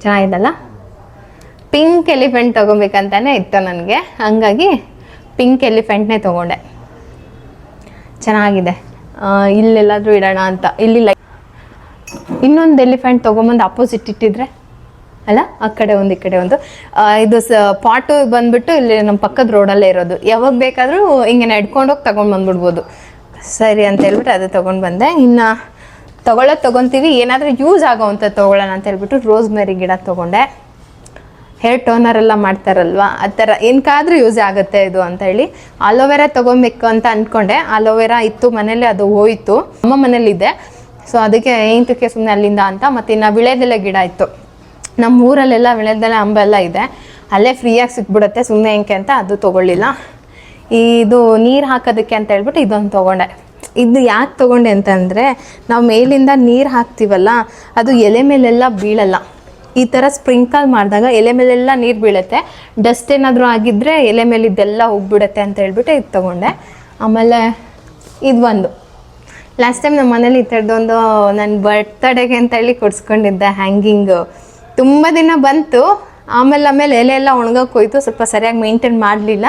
ಚೆನ್ನಾಗಿದಲ್ಲ. ಪಿಂಕ್ ಎಲಿಫೆಂಟ್ ತೊಗೊಬೇಕಂತಾನೆ ಇತ್ತು ನನಗೆ, ಹಂಗಾಗಿ ಪಿಂಕ್ ಎಲಿಫೆಂಟ್ನೇ ತೊಗೊಂಡೆ. ಚೆನ್ನಾಗಿದೆ. ಇಲ್ಲೆಲ್ಲಾದರೂ ಇಡೋಣ ಅಂತ. ಇಲ್ಲಿ ಇನ್ನೊಂದು ಎಲಿಫೆಂಟ್ ತೊಗೊಂಬಂದು ಅಪೋಸಿಟ್ ಇಟ್ಟಿದ್ರೆ ಅಲ್ಲ, ಆ ಕಡೆ ಒಂದು ಈ ಕಡೆ ಒಂದು. ಇದು ಪಾಟು ಬಂದ್ಬಿಟ್ಟು ಇಲ್ಲಿ ನಮ್ಮ ಪಕ್ಕದ ರೋಡಲ್ಲೇ ಇರೋದು. ಯಾವಾಗ ಬೇಕಾದರೂ ಹಿಂಗೆ ನಡ್ಕೊಂಡೋಗಿ ತೊಗೊಂಡ್ಬಂದ್ಬಿಡ್ಬೋದು. ಸರಿ ಅಂತ ಹೇಳ್ಬಿಟ್ಟು ಅದು ತೊಗೊಂಡು ಬಂದೆ. ಇನ್ನು ತೊಗೊಳ್ತೀವಿ, ಏನಾದರೂ ಯೂಸ್ ಆಗೋವಂಥ ತೊಗೊಳ್ಳೋಣ ಅಂತ ಹೇಳ್ಬಿಟ್ಟು ರೋಸ್ಮೆರಿ ಗಿಡ ತೊಗೊಂಡೆ. ಹೇರ್ ಟೋನರ್ ಎಲ್ಲ ಮಾಡ್ತಾರಲ್ವ, ಆ ಥರ ಏನಕ್ಕಾದ್ರೂ ಯೂಸ್ ಆಗುತ್ತೆ ಇದು ಅಂತ ಹೇಳಿ ಆಲೋವೆರಾ ತೊಗೊಬೇಕು ಅಂತ ಅಂದ್ಕೊಂಡೆ. ಆಲೋವೆರಾ ಇತ್ತು ಮನೇಲಿ, ಅದು ಹೋಯಿತು. ಅಮ್ಮ ಮನೇಲಿದೆ. ಸೊ ಅದಕ್ಕೆ ಏಂತಕ್ಕೆ ಸುಮ್ಮನೆ ಅಲ್ಲಿಂದ ಅಂತ. ಮತ್ತು ಇನ್ನು ವಿಳೆದೆಲೆ ಗಿಡ ಇತ್ತು. ನಮ್ಮ ಊರಲ್ಲೆಲ್ಲ ವಿಳೆದೆಲೆ ಅಂಬೆಲ್ಲ ಇದೆ, ಅಲ್ಲೇ ಫ್ರೀಯಾಗಿ ಸಿಕ್ಬಿಡುತ್ತೆ. ಸುಮ್ಮನೆ ಏನಕ್ಕೆ ಅಂತ ಅದು ತೊಗೊಳ್ಳಿಲ್ಲ. ಇದು ನೀರು ಹಾಕೋದಕ್ಕೆ ಅಂತ ಹೇಳ್ಬಿಟ್ಟು ಇದೊಂದು ತೊಗೊಂಡೆ. ಇದು ಯಾಕೆ ತೊಗೊಂಡೆ ಅಂತಂದರೆ, ನಾವು ಮೇಲಿಂದ ನೀರು ಹಾಕ್ತೀವಲ್ಲ, ಅದು ಎಲೆ ಮೇಲೆಲ್ಲ ಬೀಳಲ್ಲ. ಈ ಥರ ಸ್ಪ್ರಿಂಕಲ್ ಮಾಡಿದಾಗ ಎಲೆ ಮೇಲೆಲ್ಲ ನೀರು ಬೀಳುತ್ತೆ. ಡಸ್ಟ್ ಏನಾದರೂ ಆಗಿದ್ದರೆ ಎಲೆ ಮೇಲಿದ್ದೆಲ್ಲ ಹೋಗ್ಬಿಡುತ್ತೆ ಅಂತ ಹೇಳ್ಬಿಟ್ಟು ಇದು ತೊಗೊಂಡೆ. ಆಮೇಲೆ ಇದು ಒಂದು ಲಾಸ್ಟ್ ಟೈಮ್ ನಮ್ಮ ಮನೇಲಿ ಈ ಥರದ್ದೊಂದು ನನ್ನ ಬರ್ತಡೇಗೆ ಅಂತ ಹೇಳಿ ಕೊಡಿಸ್ಕೊಂಡಿದ್ದೆ ಹ್ಯಾಂಗಿಂಗು. ತುಂಬ ದಿನ ಬಂತು, ಆಮೇಲೆ ಎಲೆ ಎಲ್ಲ ಒಣಗೋಕೆ ಹೋಯ್ತು. ಸ್ವಲ್ಪ ಸರಿಯಾಗಿ ಮೇಂಟೈನ್ ಮಾಡಲಿಲ್ಲ,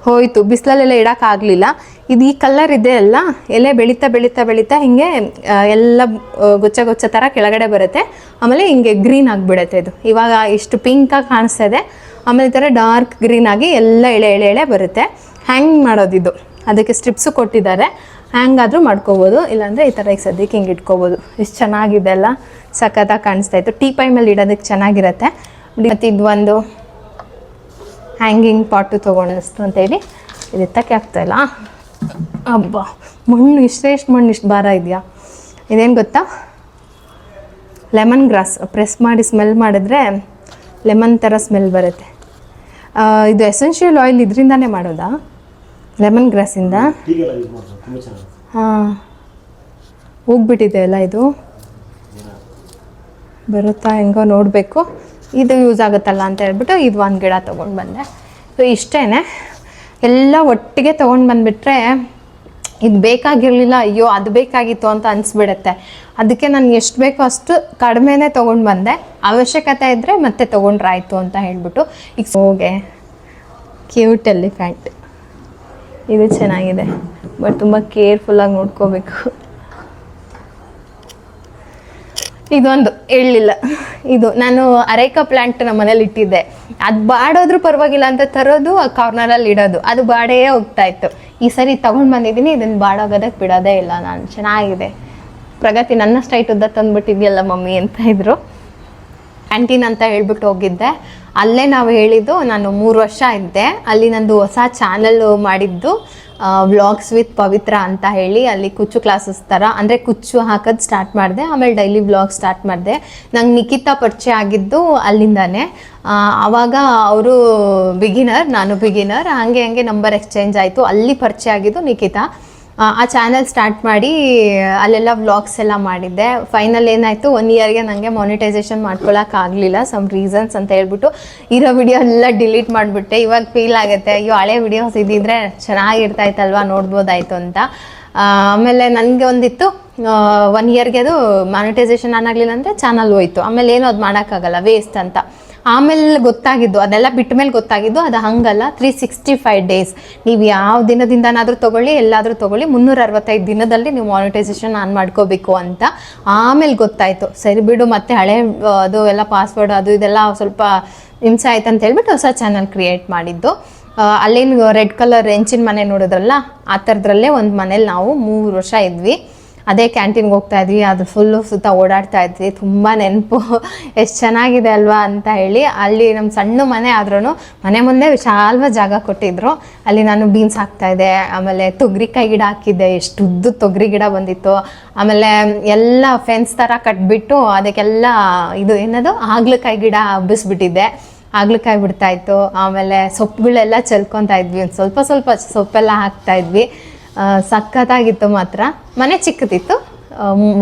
ಹೋಯಿತು. ಬಿಸಿಲಲ್ಲೆಲ್ಲ ಇಡೋಕ್ಕಾಗಲಿಲ್ಲ. ಇದು ಈ ಕಲರ್ ಇದೆ ಅಲ್ಲ, ಎಲೆ ಬೆಳೀತಾ ಹಿಂಗೆ ಎಲ್ಲ ಗೊಚ್ಚ ಥರ ಕೆಳಗಡೆ ಬರುತ್ತೆ. ಆಮೇಲೆ ಹಿಂಗೆ ಗ್ರೀನ್ ಆಗಿಬಿಡುತ್ತೆ. ಇದು ಇವಾಗ ಇಷ್ಟು ಪಿಂಕಾಗಿ ಕಾಣಿಸ್ತಾ ಇದೆ. ಆಮೇಲೆ ಈ ಥರ ಡಾರ್ಕ್ ಗ್ರೀನ್ ಆಗಿ ಎಲ್ಲ ಎಳೆ ಬರುತ್ತೆ. ಹ್ಯಾಂಗ್ ಮಾಡೋದಿದ್ದು, ಅದಕ್ಕೆ ಸ್ಟ್ರಿಪ್ಸು ಕೊಟ್ಟಿದ್ದಾರೆ. ಹ್ಯಾಂಗಾದರೂ ಮಾಡ್ಕೋಬೋದು, ಇಲ್ಲಾಂದರೆ ಈ ಥರ ಈಗ ಸದ್ಯಕ್ಕೆ ಹಿಂಗೆ ಇಟ್ಕೋಬೋದು. ಎಷ್ಟು ಚೆನ್ನಾಗಿದೆ ಅಲ್ಲ, ಸಖತ್ತಾಗಿ ಕಾಣಿಸ್ತಾ ಇತ್ತು. ಟೀ ಪೈ ಮೇಲೆ ಇಡೋದಕ್ಕೆ ಚೆನ್ನಾಗಿರುತ್ತೆ. ಮತ್ತು ಇದು ಒಂದು ಹ್ಯಾಂಗಿಂಗ್ ಪಾಟು ತೊಗೊಂಡಿಸ್ತು ಅಂತೇಳಿ ಇದು ಎತ್ತಕ್ಕೆ ಆಗ್ತಾಯಿಲ್ಲ. ಅಬ್ಬಾ, ಮಣ್ಣು ಇಷ್ಟು ಮಣ್ಣು ಇಷ್ಟು ಭಾರ ಇದೆಯಾ. ಇದೇನು ಗೊತ್ತಾ, ಲೆಮನ್ ಗ್ರಾಸ್. ಪ್ರೆಸ್ ಮಾಡಿ ಸ್ಮೆಲ್ ಮಾಡಿದ್ರೆ ಲೆಮನ್ ಥರ ಸ್ಮೆಲ್ ಬರುತ್ತೆ. ಇದು ಎಸೆನ್ಷಿಯಲ್ ಆಯಿಲ್ ಇದರಿಂದಾನೇ ಮಾಡೋದಾ, ಲೆಮನ್ ಗ್ರಾಸಿಂದ? ಹಾಂ, ಹೋಗ್ಬಿಟ್ಟಿದೆ ಅಲ್ಲ. ಇದು ಬರುತ್ತಾ ಹೆಂಗೋ ನೋಡಬೇಕು. ಇದು ಯೂಸ್ ಆಗುತ್ತಲ್ಲ ಅಂತ ಹೇಳ್ಬಿಟ್ಟು ಇದು ಒಂದು ಗಿಡ ತೊಗೊಂಡು ಬಂದೆ. ಸೊ ಇಷ್ಟೇ, ಎಲ್ಲ ಒಟ್ಟಿಗೆ ತೊಗೊಂಡು ಬಂದುಬಿಟ್ರೆ ಇದು ಬೇಕಾಗಿರಲಿಲ್ಲ, ಅಯ್ಯೋ ಅದು ಬೇಕಾಗಿತ್ತು ಅಂತ ಅನಿಸ್ಬಿಡುತ್ತೆ. ಅದಕ್ಕೆ ನಾನು ಎಷ್ಟು ಬೇಕೋ ಅಷ್ಟು ಕಡಿಮೆನೇ ತೊಗೊಂಡು ಬಂದೆ. ಅವಶ್ಯಕತೆ ಇದ್ದರೆ ಮತ್ತೆ ತೊಗೊಂಡ್ರಾಯ್ತು ಅಂತ ಹೇಳ್ಬಿಟ್ಟು. ಈಗ ಹೋಗೆ ಕ್ಯೂಟ್ ಎಲಿಫೆಂಟ್ ಇದು ಚೆನ್ನಾಗಿದೆ, ಬಟ್ ತುಂಬ ಕೇರ್ಫುಲ್ಲಾಗಿ ನೋಡ್ಕೋಬೇಕು. ಇದೊಂದು ಹೇಳಲಿಲ್ಲ, ಇದು ನಾನು ಅರೇಕಾ ಪ್ಲಾಂಟ್ ನಮ್ಮ ಮನೇಲಿ ಇಟ್ಟಿದ್ದೆ. ಅದು ಬಾಡೋದ್ರೂ ಪರವಾಗಿಲ್ಲ ಅಂತ ತರೋದು ಆ ಕಾರ್ನರಲ್ಲಿ ಇಡೋದು, ಅದು ಬಾಡೇ ಹೋಗ್ತಾ ಇತ್ತು. ಈ ಸರಿ ತಗೊಂಡು ಬಂದಿದ್ದೀನಿ, ಇದನ್ನು ಬಾಡೋಗೋದಕ್ಕೆ ಬಿಡೋದೇ ಇಲ್ಲ ನಾನು. ಚೆನ್ನಾಗಿದೆ. ಪ್ರಗತಿ ನನ್ನ ಸ್ಟೈಟ್ ಉದ್ದ ತಂದುಬಿಟ್ಟಿದ್ಯಲ್ಲ ಮಮ್ಮಿ ಅಂತ ಇದ್ರು. ಕ್ಯಾಂಟೀನ್ ಅಂತ ಹೇಳ್ಬಿಟ್ಟು ಹೋಗಿದ್ದೆ. ಅಲ್ಲೇ ನಾವು ಹೇಳಿದ್ದು, ನಾನು 3 ವರ್ಷ ಇದ್ದೆ ಅಲ್ಲಿ. ನಂದು ಹೊಸ ಚಾನಲ್ ಮಾಡಿದ್ದು ವ್ಲಾಗ್ಸ್ ವಿತ್ ಪವಿತ್ರ ಅಂತ ಹೇಳಿ. ಅಲ್ಲಿ ಕುಚ್ಚು ಕ್ಲಾಸಸ್ ಥರ, ಅಂದರೆ ಕುಚ್ಚು ಹಾಕೋದು ಸ್ಟಾರ್ಟ್ ಮಾಡಿದೆ. ಆಮೇಲೆ ಡೈಲಿ ವ್ಲಾಗ್ ಸ್ಟಾರ್ಟ್ ಮಾಡಿದೆ. ನಂಗೆ ನಿಖಿತಾ ಪರಿಚಯ ಆಗಿದ್ದು ಅಲ್ಲಿಂದಾನೆ. ಆವಾಗ ಅವರು ಬಿಗಿನರ್, ನಾನು ಬಿಗಿನರ್. ಹಂಗೆ ನಂಬರ್ ಎಕ್ಸ್ಚೇಂಜ್ ಆಯಿತು. ಅಲ್ಲಿ ಪರಿಚಯ ಆಗಿದ್ದು ನಿಖಿತಾ. ಆ ಚಾನಲ್ ಸ್ಟಾರ್ಟ್ ಮಾಡಿ ಅಲ್ಲೆಲ್ಲ ವ್ಲಾಗ್ಸ್ ಎಲ್ಲ ಮಾಡಿದ್ದೆ. ಫೈನಲ್ ಏನಾಯಿತು, 1 ಇಯರ್ಗೆ ನನಗೆ ಮಾನಿಟೈಸೇಷನ್ ಮಾಡ್ಕೊಳಕ್ಕಾಗಲಿಲ್ಲ, ಸಮ್ ರೀಸನ್ಸ್ ಅಂತ ಹೇಳ್ಬಿಟ್ಟು ಇರೋ ವಿಡಿಯೋ ಎಲ್ಲ ಡಿಲೀಟ್ ಮಾಡಿಬಿಟ್ಟೆ. ಇವಾಗ ಫೀಲ್ ಆಗುತ್ತೆ, ಅಯ್ಯೋ ಹಳೆ ವಿಡಿಯೋಸ್ ಇದ್ದಿದ್ರೆ ಚೆನ್ನಾಗಿರ್ತಾಯಿತ್ತಲ್ವ, ನೋಡ್ಬೋದಾಯಿತು ಅಂತ. ಆಮೇಲೆ ನನಗೆ ಒಂದಿತ್ತು 1 ಇಯರ್ಗೆ ಅದು ಮಾನಿಟೈಸೇಷನ್ ಆನಾಗಲಿಲ್ಲ ಅಂದರೆ ಚಾನಲ್ ಹೋಯ್ತು. ಆಮೇಲೆ ಏನೂ ಅದು ಮಾಡೋಕ್ಕಾಗಲ್ಲ, ವೇಸ್ಟ್ ಅಂತ. ಆಮೇಲೆ ಗೊತ್ತಾಗಿದ್ದು, ಅದೆಲ್ಲ ಬಿಟ್ಟ ಮೇಲೆ ಗೊತ್ತಾಗಿದ್ದು, ಅದು ಹಂಗಲ್ಲ. 365 ಡೇಸ್ ನೀವು ಯಾವ ದಿನದಿಂದನಾದರೂ ತೊಗೊಳ್ಳಿ, ಎಲ್ಲಾದರೂ ತೊಗೊಳ್ಳಿ, 365 ದಿನದಲ್ಲಿ ನೀವು ಮಾನಿಟೈಸೇಷನ್ ಆನ್ ಮಾಡ್ಕೋಬೇಕು ಅಂತ. ಆಮೇಲೆ ಗೊತ್ತಾಯಿತು, ಸರಿ ಬಿಡು, ಮತ್ತೆ ಹಳೆ ಅದು ಎಲ್ಲ ಪಾಸ್ವರ್ಡ್ ಅದು ಇದೆಲ್ಲ ಸ್ವಲ್ಪ ಹಿಂಸೆ ಆಯ್ತು ಅಂತ ಹೇಳ್ಬಿಟ್ಟು ಹೊಸ ಚಾನಲ್ ಕ್ರಿಯೇಟ್ ಮಾಡಿದ್ದು. ಅಲ್ಲೇನು ರೆಡ್ ಕಲರ್ ಹೆಂಚಿನ ಮನೆ ನೋಡಿದ್ರಲ್ಲ, ಆ ಥರದ್ರಲ್ಲೇ ಒಂದು ಮನೇಲಿ ನಾವು 3 ವರ್ಷ ಇದ್ವಿ. ಅದೇ ಕ್ಯಾಂಟೀನ್ಗೆ ಹೋಗ್ತಾ ಇದ್ವಿ, ಅದು ಫುಲ್ಲು ಸುತ್ತ ಓಡಾಡ್ತಾ ಇದ್ವಿ. ತುಂಬ ನೆನಪು, ಎಷ್ಟು ಚೆನ್ನಾಗಿದೆ ಅಲ್ವಾ ಅಂತ ಹೇಳಿ. ಅಲ್ಲಿ ನಮ್ಮ ಸಣ್ಣ ಮನೆ ಆದ್ರೂ ಮನೆ ಮುಂದೆ ವಿಶಾಲವಾದ ಜಾಗ ಕೊಟ್ಟಿದ್ರು. ಅಲ್ಲಿ ನಾನು ಬೀನ್ಸ್ ಹಾಕ್ತಾಯಿದ್ದೆ. ಆಮೇಲೆ ತೊಗರಿಕಾಯಿ ಗಿಡ ಹಾಕಿದ್ದೆ, ಎಷ್ಟು ಉದ್ದು ತೊಗರಿ ಗಿಡ ಬಂದಿತ್ತು. ಆಮೇಲೆ ಎಲ್ಲ ಫೆನ್ಸ್ ಥರ ಕಟ್ಬಿಟ್ಟು ಅದಕ್ಕೆಲ್ಲ ಇದು ಏನದು ಹಾಗಲಕಾಯಿ ಗಿಡ ಹಬ್ಬಿಸ್ಬಿಟ್ಟಿದ್ದೆ. ಹಾಗಲಕಾಯಿ ಬಿಡ್ತಾಯಿತ್ತು. ಆಮೇಲೆ ಸೊಪ್ಪುಗಳೆಲ್ಲ ಚೆಲ್ಕೊತಾ ಇದ್ವಿ, ಸ್ವಲ್ಪ ಸ್ವಲ್ಪ ಸೊಪ್ಪೆಲ್ಲ ಹಾಕ್ತಾಯಿದ್ವಿ. ಸಖತ್ತಾಗಿತ್ತು ಮಾತ್ರ. ಮನೆ ಚಿಕ್ಕದಿತ್ತು,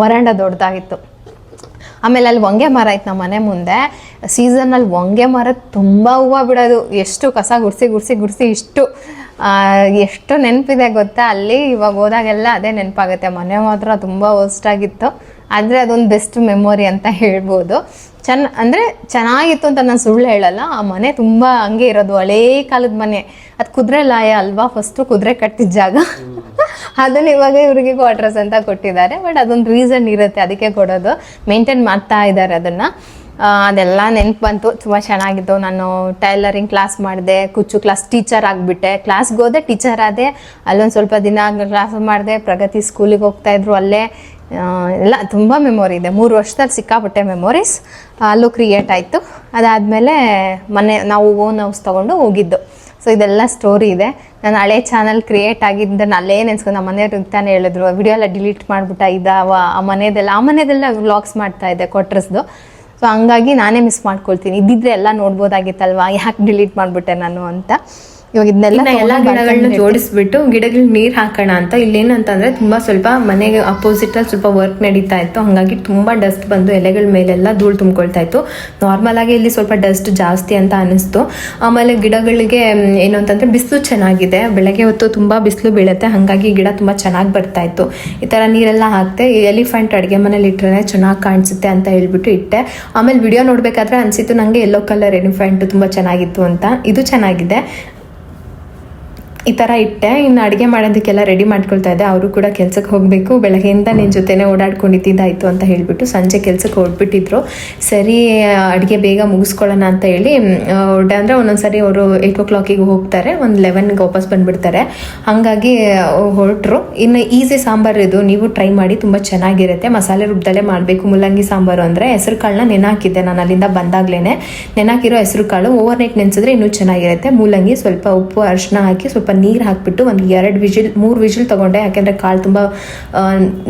ವರಾಂಡ ದೊಡ್ಡದಾಗಿತ್ತು. ಆಮೇಲೆ ಅಲ್ಲಿ ಹೊಂಗೆ ಮರ ಇತ್ತು ನಮ್ಮ ಮನೆ ಮುಂದೆ. ಸೀಸನಲ್ಲಿ ಹೊಂಗೆ ಮರಕ್ಕೆ ತುಂಬ ಹೂವು ಬಿಡೋದು. ಎಷ್ಟು ಕಸ ಗುಡಿಸಿ ಎಷ್ಟು ನೆನಪಿದೆ ಗೊತ್ತಾ ಅಲ್ಲಿ. ಇವಾಗ ಹೋದಾಗೆಲ್ಲ ಅದೇ ನೆನಪಾಗುತ್ತೆ. ಮನೆ ಮಾತ್ರ ತುಂಬ ವರ್ಸ್ಟಾಗಿತ್ತು, ಆದರೆ ಅದೊಂದು ಬೆಸ್ಟ್ ಮೆಮೊರಿ ಅಂತ ಹೇಳ್ಬೋದು. ಅಂದರೆ ಚೆನ್ನಾಗಿತ್ತು ಅಂತ ನಾನು ಸುಳ್ಳು ಹೇಳಲ್ಲ. ಆ ಮನೆ ತುಂಬ ಹಂಗೆ ಇರೋದು, ಹಳೇ ಕಾಲದ ಮನೆ. ಅದು ಕುದುರೆ ಲಾಯ ಅಲ್ವಾ, ಫಸ್ಟು ಕುದುರೆ ಕಟ್ಟಿದ ಜಾಗ. ಅದನ್ನು ಇವಾಗ ಇವರಿಗೆ ಕ್ವಾರ್ಟರ್ಸ್ ಅಂತ ಕೊಟ್ಟಿದ್ದಾರೆ. ಬಟ್ ಅದೊಂದು ರೀಸನ್ ಇರುತ್ತೆ ಅದಕ್ಕೆ ಕೊಡೋದು. ಮೇಂಟೈನ್ ಮಾಡ್ತಾ ಇದ್ದಾರೆ ಅದನ್ನು. ಅದೆಲ್ಲ ನೆನಪು ಬಂತು. ತುಂಬ ಚೆನ್ನಾಗಿತ್ತು. ನಾನು ಟೈಲರಿಂಗ್ ಕ್ಲಾಸ್ ಮಾಡಿದೆ, ಕುಚ್ಚು ಕ್ಲಾಸ್ ಟೀಚರ್ ಆಗಿಬಿಟ್ಟೆ. ಕ್ಲಾಸ್ಗೆ ಹೋದೆ, ಟೀಚರ್ ಆದೆ. ಅಲ್ಲೊಂದು ಸ್ವಲ್ಪ ದಿನ ಕ್ಲಾಸ್ ಮಾಡಿದೆ. ಪ್ರಗತಿ ಸ್ಕೂಲಿಗೆ ಹೋಗ್ತಾಯಿದ್ರು ಅಲ್ಲೇ. ಎಲ್ಲ ತುಂಬ ಮೆಮೊರಿ ಇದೆ. 3 ವರ್ಷದಲ್ಲಿ ಸಿಕ್ಕಾಪಟ್ಟೆ ಮೆಮೊರೀಸ್ ಅಲ್ಲೂ ಕ್ರಿಯೇಟ್ ಆಯಿತು. ಅದಾದಮೇಲೆ ನಾವು ಓನ್ ಹೌಸ್ ತೊಗೊಂಡು ಹೋಗಿದ್ದು. ಸೊ ಇದೆಲ್ಲ ಸ್ಟೋರಿ ಇದೆ. ನಾನು ಹಳೆ ಚಾನಲ್ ಕ್ರಿಯೇಟ್ ಆಗಿದ್ದ ಅಲ್ಲೇ ನೆನೆಸ್ಕೊಂಡು ನಮ್ಮ ಮನೆಯವ್ರಿಗೆ ತಾನೇ ಹೇಳಿದ್ರು, ವಿಡಿಯೋ ಎಲ್ಲ ಡಿಲೀಟ್ ಮಾಡಿಬಿಟ್ಟ ಇದಾವ ಆ ಮನೆದೆಲ್ಲ ವ್ಲಾಗ್ಸ್ ಮಾಡ್ತಾಯಿದ್ದೆ ಕ್ವಾರ್ಟರ್ಸ್ದು. ಸೊ ಹಂಗಾಗಿ ನಾನೇ ಮಿಸ್ ಮಾಡ್ಕೊಳ್ತೀನಿ. ಇದ್ದಿದ್ರೆ ಎಲ್ಲ ನೋಡ್ಬೋದಾಗಿತ್ತಲ್ವ, ಯಾಕೆ ಡಿಲೀಟ್ ಮಾಡಿಬಿಟ್ಟೆ ನಾನು ಅಂತ. ಇವಾಗ ಇದನ್ನೆಲ್ಲ ಎಲ್ಲ ಗಿಡಗಳನ್ನ ಜೋಡಿಸ್ಬಿಟ್ಟು ಗಿಡಗಳಿಗೆ ನೀರು ಹಾಕೋಣ ಅಂತ. ಇಲ್ಲೇನಂತಂದ್ರೆ ತುಂಬಾ ಸ್ವಲ್ಪ ಮನೆಗೆ ಅಪೋಸಿಟ್ ಅಲ್ಲಿ ಸ್ವಲ್ಪ ವರ್ಕ್ ನಡೀತಾ ಇತ್ತು. ಹಾಗಾಗಿ ತುಂಬಾ ಡಸ್ಟ್ ಬಂದು ಎಲೆಗಳ ಮೇಲೆಲ್ಲ ಧೂಳು ತುಂಬಿಕೊಳ್ತಾ ಇತ್ತು. ನಾರ್ಮಲ್ ಆಗಿ ಇಲ್ಲಿ ಸ್ವಲ್ಪ ಡಸ್ಟ್ ಜಾಸ್ತಿ ಅಂತ ಅನಿಸ್ತು. ಆಮೇಲೆ ಗಿಡಗಳಿಗೆ ಏನು ಅಂತಂದ್ರೆ ಬಿಸಿಲು ಚೆನ್ನಾಗಿದೆ. ಬೆಳಗ್ಗೆ ಹೊತ್ತು ತುಂಬಾ ಬಿಸಿಲು ಬೀಳುತ್ತೆ, ಹಾಗಾಗಿ ಗಿಡ ತುಂಬಾ ಚೆನ್ನಾಗಿ ಬರ್ತಾ ಇತ್ತು. ಈ ತರ ನೀರೆಲ್ಲ ಹಾಕ್ತೆ. ಎಲಿಫೆಂಟ್ ಅಡುಗೆ ಮನೇಲಿ ಇಟ್ಟರೆ ಚೆನ್ನಾಗಿ ಕಾಣಿಸುತ್ತೆ ಅಂತ ಹೇಳ್ಬಿಟ್ಟು ಇಟ್ಟೆ. ಆಮೇಲೆ ವಿಡಿಯೋ ನೋಡ್ಬೇಕಾದ್ರೆ ಅನ್ಸಿತ್ತು ನಂಗೆ ಯೆಲ್ಲೋ ಕಲರ್ ಎಲಿಫೆಂಟ್ ತುಂಬಾ ಚೆನ್ನಾಗಿತ್ತು ಅಂತ. ಇದು ಚೆನ್ನಾಗಿದೆ. ಈ ಥರ ಇಟ್ಟೆ. ಇನ್ನು ಅಡುಗೆ ಮಾಡೋದಕ್ಕೆಲ್ಲ ರೆಡಿ ಮಾಡ್ಕೊಳ್ತಾ ಇದ್ದೆ. ಅವರು ಕೂಡ ಕೆಲ್ಸಕ್ಕೆ ಹೋಗಬೇಕು. ಬೆಳಗ್ಗೆಯಿಂದ ನಿನ್ನ ಜೊತೆನೇ ಓಡಾಡ್ಕೊಂಡಿದ್ದಾಯಿತು ಅಂತ ಹೇಳಿಬಿಟ್ಟು ಸಂಜೆ ಕೆಲ್ಸಕ್ಕೆ ಹೊರಟ್ಬಿಟ್ಟಿದ್ರು. ಸರಿ ಅಡುಗೆ ಬೇಗ ಮುಗಿಸ್ಕೊಳ್ಳೋಣ ಅಂತ ಹೇಳಿ ಅಂದರೆ ಒಂದೊಂದ್ಸರಿ ಅವರು 8 o'clock ಹೋಗ್ತಾರೆ, ಒಂದು 11ಗೆ ವಾಪಸ್ ಬಂದುಬಿಡ್ತಾರೆ. ಹಾಗಾಗಿ ಹೊರಟರು. ಇನ್ನು ಈಸಿ ಸಾಂಬಾರು ಇದು, ನೀವು ಟ್ರೈ ಮಾಡಿ, ತುಂಬ ಚೆನ್ನಾಗಿರುತ್ತೆ. ಮಸಾಲೆ ರುಬ್ಬದಲ್ಲೇ ಮಾಡಬೇಕು. ಮುಲ್ಲಂಗಿ ಸಾಂಬಾರು ಅಂದರೆ ಹೆಸರು ಕಾಳನ್ನ ನೆನಾಕಿದ್ದೆ ನಾನು ಅಲ್ಲಿಂದ ಬಂದಾಗ್ಲೇ. ನೆನಾಕಿರೋ ಹೆಸರು ಕಾಳು ಓವರ್ ನೈಟ್ ನೆನೆಸಿದ್ರೆ ಇನ್ನೂ ಚೆನ್ನಾಗಿರುತ್ತೆ. ಮೂಲಂಗಿ, ಸ್ವಲ್ಪ ಉಪ್ಪು, ಅರಿಶಿನ ಹಾಕಿ ಸ್ವಲ್ಪ ನೀರು ಹಾಕಿಬಿಟ್ಟು ಒಂದು 3 ವಿಜಿಲ್ ತೊಗೊಂಡೆ. ಯಾಕೆಂದರೆ ಕಾಳು ತುಂಬ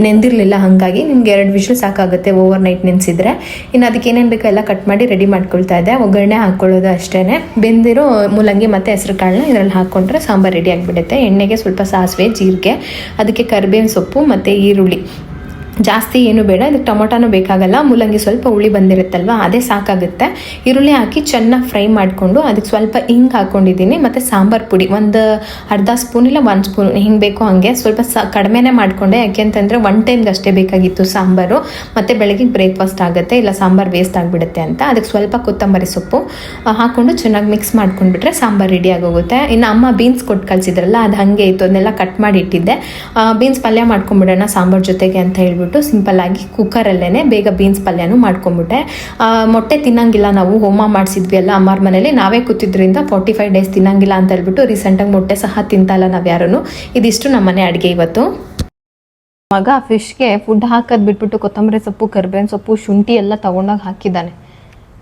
ನೆಂದಿರಲಿಲ್ಲ, ಹಾಗಾಗಿ ನಿಮ್ಗೆ 2 ವಿಜಿಲ್ ಸಾಕಾಗುತ್ತೆ ಓವರ್ ನೈಟ್ ನೆನೆಸಿದ್ರೆ. ಇನ್ನು ಅದಕ್ಕೆ ಏನೇನು ಬೇಕೋ ಎಲ್ಲ ಕಟ್ ಮಾಡಿ ರೆಡಿ ಮಾಡ್ಕೊಳ್ತಾ ಇದ್ದೆ. ಒಗ್ಗರಣೆ ಹಾಕ್ಕೊಳ್ಳೋದು ಅಷ್ಟೇ. ಬೆಂದಿರೋ ಮೂಲಂಗಿ ಮತ್ತು ಹೆಸರು ಕಾಳನ್ನ ಇದರಲ್ಲಿ ಹಾಕ್ಕೊಂಡ್ರೆ ಸಾಂಬಾರು ರೆಡಿ ಆಗಿಬಿಡುತ್ತೆ. ಎಣ್ಣೆಗೆ ಸ್ವಲ್ಪ ಸಾಸಿವೆ, ಜೀರಿಗೆ, ಅದಕ್ಕೆ ಕರಿಬೇವಿನ ಸೊಪ್ಪು ಮತ್ತು ಈರುಳ್ಳಿ. ಜಾಸ್ತಿ ಏನು ಬೇಡ, ಇದಕ್ಕೆ ಟೊಮೊಟೊನೂ ಬೇಕಾಗಲ್ಲ. ಮೂಲಂಗಿ ಸ್ವಲ್ಪ ಹುಳಿ ಬಂದಿರುತ್ತಲ್ವ, ಅದೇ ಸಾಕಾಗುತ್ತೆ. ಈರುಳ್ಳಿ ಹಾಕಿ ಚೆನ್ನಾಗಿ ಫ್ರೈ ಮಾಡಿಕೊಂಡು ಅದಕ್ಕೆ ಸ್ವಲ್ಪ ಹಿಂಗೆ ಹಾಕ್ಕೊಂಡಿದ್ದೀನಿ. ಮತ್ತು ಸಾಂಬಾರು ಪುಡಿ ಒಂದು ಅರ್ಧ ಸ್ಪೂನ್ ಇಲ್ಲ 1 ಸ್ಪೂನ್ ಹಿಂಗೆ ಬೇಕೋ ಹಾಗೆ ಸ್ವಲ್ಪ ಕಡಿಮೆನೇ ಮಾಡಿಕೊಂಡೆ. ಯಾಕೆಂತಂದರೆ 1 ಟೈಮ್ಗೆ ಅಷ್ಟೇ ಬೇಕಾಗಿತ್ತು ಸಾಂಬಾರು. ಮತ್ತು ಬೆಳಗ್ಗೆ ಬ್ರೇಕ್ಫಾಸ್ಟ್ ಆಗುತ್ತೆ, ಇಲ್ಲ ಸಾಂಬಾರು ವೇಸ್ಟ್ ಆಗಿಬಿಡುತ್ತೆ ಅಂತ. ಅದಕ್ಕೆ ಸ್ವಲ್ಪ ಕೊತ್ತಂಬರಿ ಸೊಪ್ಪು ಹಾಕ್ಕೊಂಡು ಚೆನ್ನಾಗಿ ಮಿಕ್ಸ್ ಮಾಡ್ಕೊಂಡ್ಬಿಟ್ರೆ ಸಾಂಬಾರು ರೆಡಿ ಆಗೋಗುತ್ತೆ. ಇನ್ನು ಅಮ್ಮ ಬೀನ್ಸ್ ಕೊಟ್ಟು ಕಳಿಸಿದ್ರಲ್ಲ, ಅದು ಹಾಗೆ ಇತ್ತು, ಅದನ್ನೆಲ್ಲ ಕಟ್ ಮಾಡಿ ಇಟ್ಟಿದ್ದೆ. ಬೀನ್ಸ್ ಪಲ್ಯ ಮಾಡ್ಕೊಂಡ್ಬಿಡೋಣ ಸಾಂಬಾರು ಜೊತೆಗೆ ಅಂತ ಹೇಳ್ಬಿಟ್ಟು ಹೇಳ್ಬಿಟ್ಟು ಸಿಂಪಲ್ಲಾಗಿ ಕುಕ್ಕರಲ್ಲೇ ಬೇಗ ಬೀನ್ಸ್ ಪಲ್ಯನೂ ಮಾಡ್ಕೊಂಬಿಟ್ಟೆ. ಮೊಟ್ಟೆ ತಿನ್ನಂಗಿಲ್ಲ, ನಾವು ಹೋಮ ಮಾಡಿಸಿದ್ವಿ ಅಲ್ಲ ಅಮ್ಮರ ಮನೇಲಿ, ನಾವೇ ಕೂತಿದ್ರಿಂದ 45 ಡೇಸ್ ತಿನ್ನಂಗಿಲ್ಲ ಅಂತ ಹೇಳ್ಬಿಟ್ಟು ರೀಸೆಂಟಾಗಿ ಮೊಟ್ಟೆ ಸಹ ತಿಂತಲ್ಲ ನಾವು ಯಾರೂ. ಇದಿಷ್ಟು ನಮ್ಮನೆ ಅಡುಗೆ ಇವತ್ತು. ಮಗ ಫಿಶ್ಗೆ ಫುಡ್ ಹಾಕೋದು ಬಿಟ್ಬಿಟ್ಟು ಕೊತ್ತಂಬರಿ ಸೊಪ್ಪು, ಕರಿಬೇವಿನ ಸೊಪ್ಪು, ಶುಂಠಿ ಎಲ್ಲ ತೊಗೊಂಡಾಗ ಹಾಕಿದ್ದಾನೆ.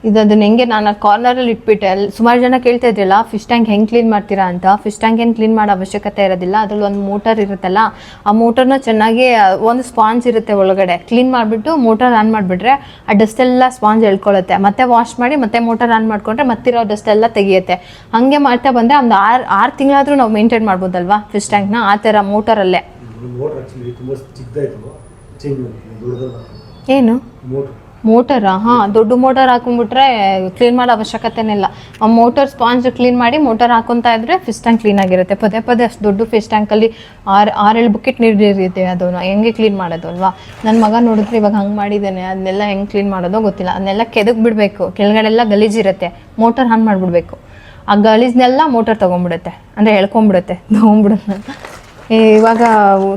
ಅದನ್ನ ಹೆಂಗೆ ನಾನು ಕಾರ್ನರಲ್ಲಿ ಇಟ್ಬಿಟ್ಟೆ. ಅಲ್ಲಿ ಸುಮಾರು ಜನ ಕೇಳ್ತಾ ಇದ್ರಲ್ಲ ಫಿಶ್ ಟ್ಯಾಂಕ್ ಹೆಂಗೆ ಕ್ಲೀನ್ ಮಾಡ್ತೀರಾ ಅಂತ. ಫಿಶ್ ಟ್ಯಾಂಕ್ ಏನು ಕ್ಲೀನ್ ಮಾಡೋ ಅವಶ್ಯಕತೆ ಇರೋದಿಲ್ಲ. ಅದ್ರಲ್ಲಿ ಒಂದು ಮೋಟರ್ ಇರುತ್ತಲ್ಲ, ಆ ಮೋಟರ್ನ ಚೆನ್ನಾಗಿ ಒಂದು ಸ್ಪಾಂಜ್ ಇರುತ್ತೆ ಒಳಗಡೆ, ಕ್ಲೀನ್ ಮಾಡಿಬಿಟ್ಟು ಮೋಟರ್ ಆನ್ ಮಾಡಿಬಿಟ್ರೆ ಆ ಡಸ್ಟ್ ಎಲ್ಲ ಸ್ಪಾಂಜ್ ಎಳ್ಕೊಳ್ಳುತ್ತೆ. ಮತ್ತೆ ವಾಶ್ ಮಾಡಿ ಮತ್ತೆ ಮೋಟರ್ ಆನ್ ಮಾಡಿಕೊಂಡ್ರೆ ಮತ್ತಿರೋ ಡಸ್ಟ್ ಎಲ್ಲ ತೆಗಿಯುತ್ತೆ. ಹಾಗೆ ಮಾಡ್ತಾ ಬಂದರೆ ಒಂದು 6 ತಿಂಗಳಾದರೂ ನಾವು ಮೇಂಟೈನ್ ಮಾಡ್ಬೋದಲ್ವಾ ಫಿಶ್ ಟ್ಯಾಂಕ್ನ, ಆ ಥರ ಮೋಟರಲ್ಲೇ. ಏನು ಮೋಟರಾ? ಹಾಂ, ದೊಡ್ಡ ಮೋಟರ್ ಹಾಕೊಂಡ್ಬಿಟ್ರೆ ಕ್ಲೀನ್ ಮಾಡೋ ಅವಶ್ಯಕತೆನೇ ಇಲ್ಲ. ಆ ಮೋಟರ್ ಸ್ಪಾಂಜ್ ಕ್ಲೀನ್ ಮಾಡಿ ಮೋಟರ್ ಹಾಕೊತಾ ಇದ್ರೆ ಫಿಶ್ ಟ್ಯಾಂಕ್ ಕ್ಲೀನ್ ಆಗಿರುತ್ತೆ. ಪದೇ ಪದೇ ಅಷ್ಟು ದೊಡ್ಡ ಫಿಶ್ ಟ್ಯಾಂಕಲ್ಲಿ 6-7 ಬಕೆಟ್ ನೀರು ಇರುತ್ತೆ. ಅದನ್ನು ಹೆಂಗೆ ಕ್ಲೀನ್ ಮಾಡೋದು ಅಲ್ವಾ? ನನ್ನ ಮಗ ನೋಡಿದ್ರೆ ಇವಾಗ ಹಂಗೆ ಮಾಡಿದ್ದಾನೆ. ಅದನ್ನೆಲ್ಲ ಹೆಂಗೆ ಕ್ಲೀನ್ ಮಾಡೋದೋ ಗೊತ್ತಿಲ್ಲ. ಅದನ್ನೆಲ್ಲ ಕೆದಕ್ ಬಿಡಬೇಕು, ಕೆಳಗಡೆಲ್ಲ ಗಲೀಜಿರುತ್ತೆ, ಮೋಟರ್ ಆನ್ ಮಾಡಿಬಿಡ್ಬೇಕು. ಆ ಗಲೀಜ್ನೆಲ್ಲ ಮೋಟರ್ ತೊಗೊಂಡ್ಬಿಡುತ್ತೆ, ಅಂದರೆ ಎಳ್ಕೊಂಬಿಡುತ್ತೆ, ತೊಗೊಂಡ್ಬಿಡುತ್ತೆ. ಇವಾಗ